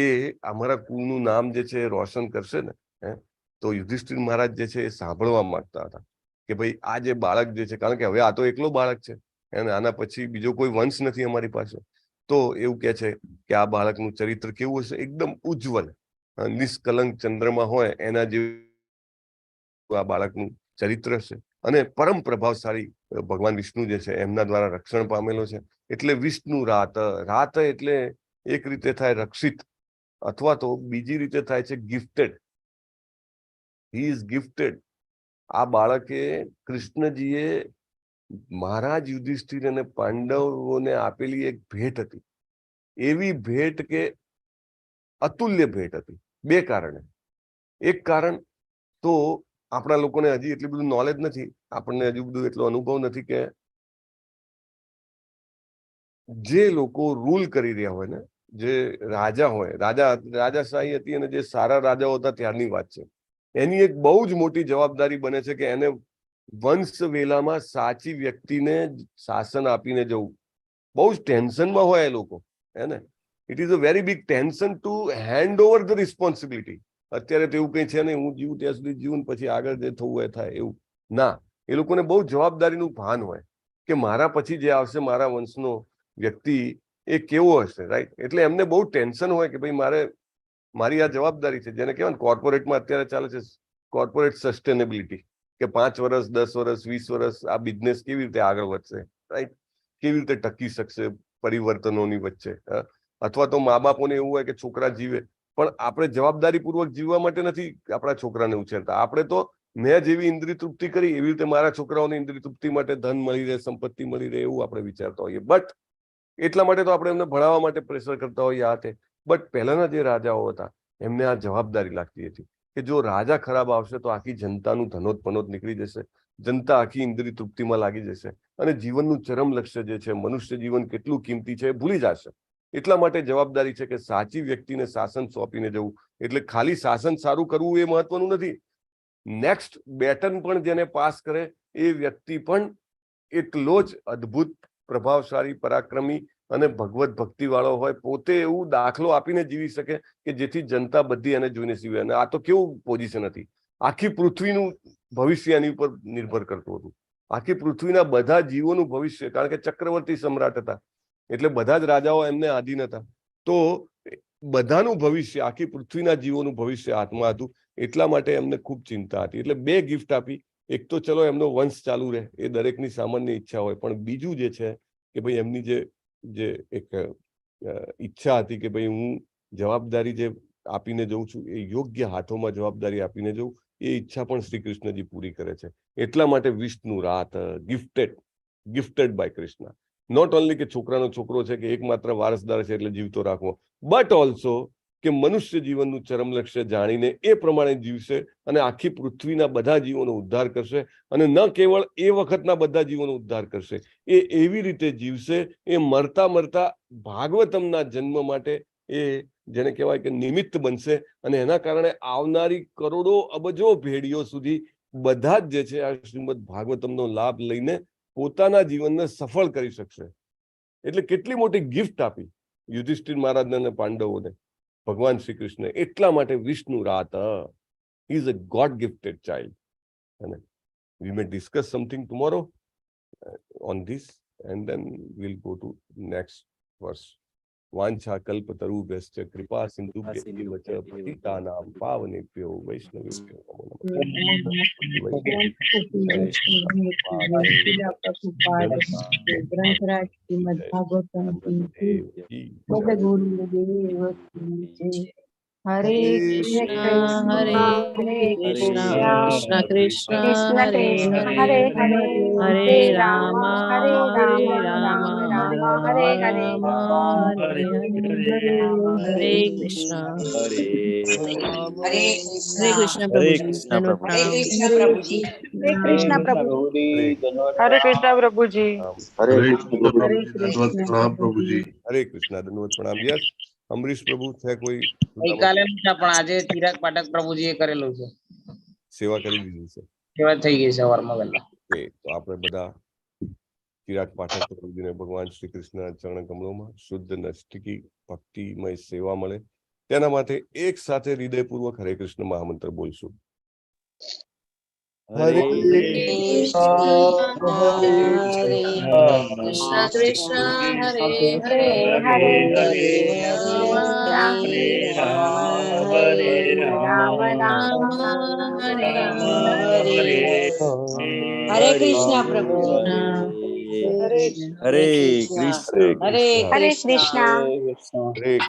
Speaker 3: એ અમારા કુળનું નામ જે છે એ રોશન કરશે ને, હે? તો યુધિષ્ઠિર મહારાજ જે છે એ સાંભળવા માંગતા હતા કે ભાઈ આ જે બાળક જે છે, કારણ કે હવે આ તો એકલો બાળક છે, અને આના પછી બીજો કોઈ વંશ નથી અમારી પાસે, તો એવું કે છે કે આ બાળકનું ચરિત્ર કેવું હશે? એકદમ ઉજ્જવલ, નિષ્કલંક ચંદ્રમા હોય એના જેવું આ બાળકનું ચરિત્ર છે, અને પરમ પ્રભાવશાળી ભગવાન વિષ્ણુ જે છે એમના દ્વારા રક્ષણ પામેલો છે. એટલે વિષ્ણુ રાત, રાત એટલે એક રીતે થાય રક્ષિત, અથવા તો બીજી રીતે થાય છે ગિફ્ટેડ. He is gifted. આ બાળકે, કૃષ્ણજીએ મહારાજ યુધિષ્ઠિર અને પાંડવોને આપેલી એક ભેટ હતી. એવી ભેટ કે અતુલ્ય ભેટ હતી, બે કારણે. એક કારણ તો આપણા લોકોને હજી એટલું બધું નોલેજ નથી, આપણને હજુ બધું એટલો અનુભવ નથી કે જે લોકો રૂલ કરી રહ્યા હોય ને, જે રાજા હોય, રાજાશાહી હતી અને જે સારા રાજાઓ હતા ત્યારની વાત છે, એની એક બહુ જ મોટી જવાબદારી બને છે કે એને વંશ વેલામાં સાચી વ્યક્તિને શાસન આપીને જવું. બહુ જ ટેન્શનમાં હોય એ લોકો, હે ને? It is a very big tension to hand over the responsibility. અત્યારે તો એવું કઈ છે નહીં, હું જીવું ત્યાં સુધી જીવું, પછી આગળ જે થવું એ થાય, એવું ના. એ લોકોને બહુ જવાબદારીનું ભાન હોય કે મારા પછી જે આવશે મારા વંશનો વ્યક્તિ એ કેવો હશે, રાઈટ? એટલે એમને બહુ ટેન્શન હોય કે ભાઈ મારી આ જવાબદારી છે, જેને કહેવાય ને કોર્પોરેટમાં અત્યારે ચાલે છે કોર્પોરેટ સસ્ટેનેબિલિટી, કે 5 વર્ષ 10 વર્ષ 20 વર્ષ આ બિઝનેસ કેવી રીતે આગળ વધશે, રાઈટ? કેવી રીતે ટકી શકશે પરિવર્તનોની વચ્ચે? અથવા તો મા બાપોને એવું હોય કે છોકરા જીવે, પણ આપણે જવાબદારીપૂર્વક જીવવા માટે નથી આપણા છોકરાને ઉછેરતા. આપણે તો મેં જેવી ઇન્દ્રિય તૃપ્તિ કરી એવી રીતે મારા છોકરાઓને ઇન્દ્રિય તૃપ્તિ માટે ધન મળી રહે, સંપત્તિ મળી રહે, એવું આપણે વિચારતા હોઈએ. બટ એટલા માટે તો આપણે એમને ભણાવવા માટે પ્રેશર કરતા હોઈએ આ તે. બટ પહેલાના જે રાજાઓ હતા એમને આ જવાબદારી લાગતી હતી કે જો રાજા ખરાબ આવશે તો આખી જનતાનું ધનોત પનોત નીકળી જશે, જનતા આખી ઇન્દ્રિય તૃપ્તિમાં લાગી જશે, અને જીવનનું ચરમ લક્ષ્ય જે છે, મનુષ્ય જીવન કેટલું કિંમતી છે, એ ભૂલી જશે. એટલા માટે જવાબદારી છે કે સાચી વ્યક્તિને શાસન સોંપીને જવું. એટલે ખાલી શાસન સારું કરવું એ મહત્વનું નથી, નેક્સ્ટ બેટન પણ જેને પાસ કરે એ વ્યક્તિ પણ એટલો જ અદ્ભુત, પ્રભાવશાળી, પરાક્રમી અને ભગવત ભક્તિ વાળો હોય, પોતે એવું દાખલો આપીને જીવી શકે કે જેથી જનતા બધી એને જોઈને સીવે. અને આ તો કેવું પોઝિશન હતી, આખી પૃથ્વીનું ભવિષ્ય એની ઉપર નિર્ભર કરતું હતું, આખી પૃથ્વીના બધા જીવોનું ભવિષ્ય, કારણ કે ચક્રવર્તી સમ્રાટ હતા એટલે બધા જ રાજાઓ એમને આધીન હતા, તો બધાનું ભવિષ્ય, આખી પૃથ્વીના જીવોનું ભવિષ્ય હાથમાં હતું. એટલા માટે એમને ખૂબ ચિંતા હતી. એટલે બે ગિફ્ટ આપી. એક તો ચલો એમનો વંશ ચાલુ રહે, એ દરેકની સામાન્ય ઈચ્છા હોય, પણ બીજું જે છે કે ભાઈ એમની જે એક ઈચ્છા હતી કે ભાઈ હું જવાબદારી જે આપીને જઉં છું એ યોગ્ય હાથોમાં જવાબદારી આપીને જઉં, એ ઈચ્છા પણ શ્રી કૃષ્ણજી પૂરી કરે છે. એટલા માટે વિષ્ણુ રાત, gifted by Krishna. Not only કે છોકરાનો છોકરો છે કે એકમાત્ર વારસદાર છે એટલે જીવતો રાખવો, બટ ઓલ્સો કે મનુષ્ય જીવનનું ચરમ લક્ષ્ય જાણીને એ પ્રમાણે જીવશે અને આખી પૃથ્વીના બધા જીવોનો ઉદ્ધાર કરશે. અને ન કેવળ એ વખતના બધા જીવોનો ઉદ્ધાર કરશે, એ એવી રીતે જીવશે, એ મરતા મરતા ભાગવતમના જન્મ માટે એ જેને કહેવાય કે નિમિત્ત બનશે. અને એના કારણે આવનારી કરોડો અબજો પેઢીઓ સુધી બધા જ જે છે આ શ્રીમદ ભાગવતમનો લાભ લઈને પોતાના જીવનને સફળ કરી શકશે. એટલે કેટલી મોટી ગિફ્ટ આપી યુધિષ્ઠિર મહારાજને અને પાંડવોને ભગવાન શ્રી કૃષ્ણ. એટલા માટે વિષ્ણુ રાત, he is a God gifted child. And we may discuss something tomorrow on this, and then we'll go to next verse. वांछा कल्पतरुभ्यश्च कृपा सिन्धुभ्यैव च पतितानां पावनेभ्यो वैष्णवेभ्यो नमो नमः.
Speaker 1: Hare Krishna, Hare Krishna, Krishna Krishna, Hare Hare, Hare Rama, Hare Rama, Rama Rama, Hare Hare, Hare Krishna.
Speaker 4: હરે
Speaker 1: Hare Krishna Prabhuji. Dhanwad pranam.
Speaker 8: Hare Krishna Prabhuji.
Speaker 2: हरे कृष्णा प्रभु जी.
Speaker 10: हरे कृष्ण धन्यवाद प्रणाम प्रभु जी.
Speaker 3: हरे कृष्णा, धन्यवाद प्रणाम. यस अमरीश प्रभु છે કોઈ
Speaker 5: ગઈકાલે નતા પણ આજે ચિરાગ પાઠક પ્રભુજી એ કરેલું છે,
Speaker 3: સેવા કરી દીધી છે?
Speaker 5: સેવા થઈ ગઈ સવારમાં વહેલા.
Speaker 3: ઓકે, તો આપણે બધા ચિરાગ પાઠક પ્રભુજીને ભગવાન શ્રી કૃષ્ણના ચરણ કમળોમાં શુદ્ધ નૈષ્ઠિકી ભક્તિમય સેવા મળે તેના માટે એક સાથે હૃદયપૂર્વક હરે કૃષ્ણ મહામંત્ર બોલશું.
Speaker 4: હરે
Speaker 1: કૃષ્ણ કૃષ્ણ હરે હરે
Speaker 8: હરે
Speaker 1: હરે
Speaker 8: રામ
Speaker 7: હરે રામ
Speaker 8: રામ
Speaker 1: હરે રામ
Speaker 8: હરે કૃષ્ણ પ્રભુજી
Speaker 4: હરે કૃષ્ણ
Speaker 8: હરે કૃષ્ણ
Speaker 3: હરે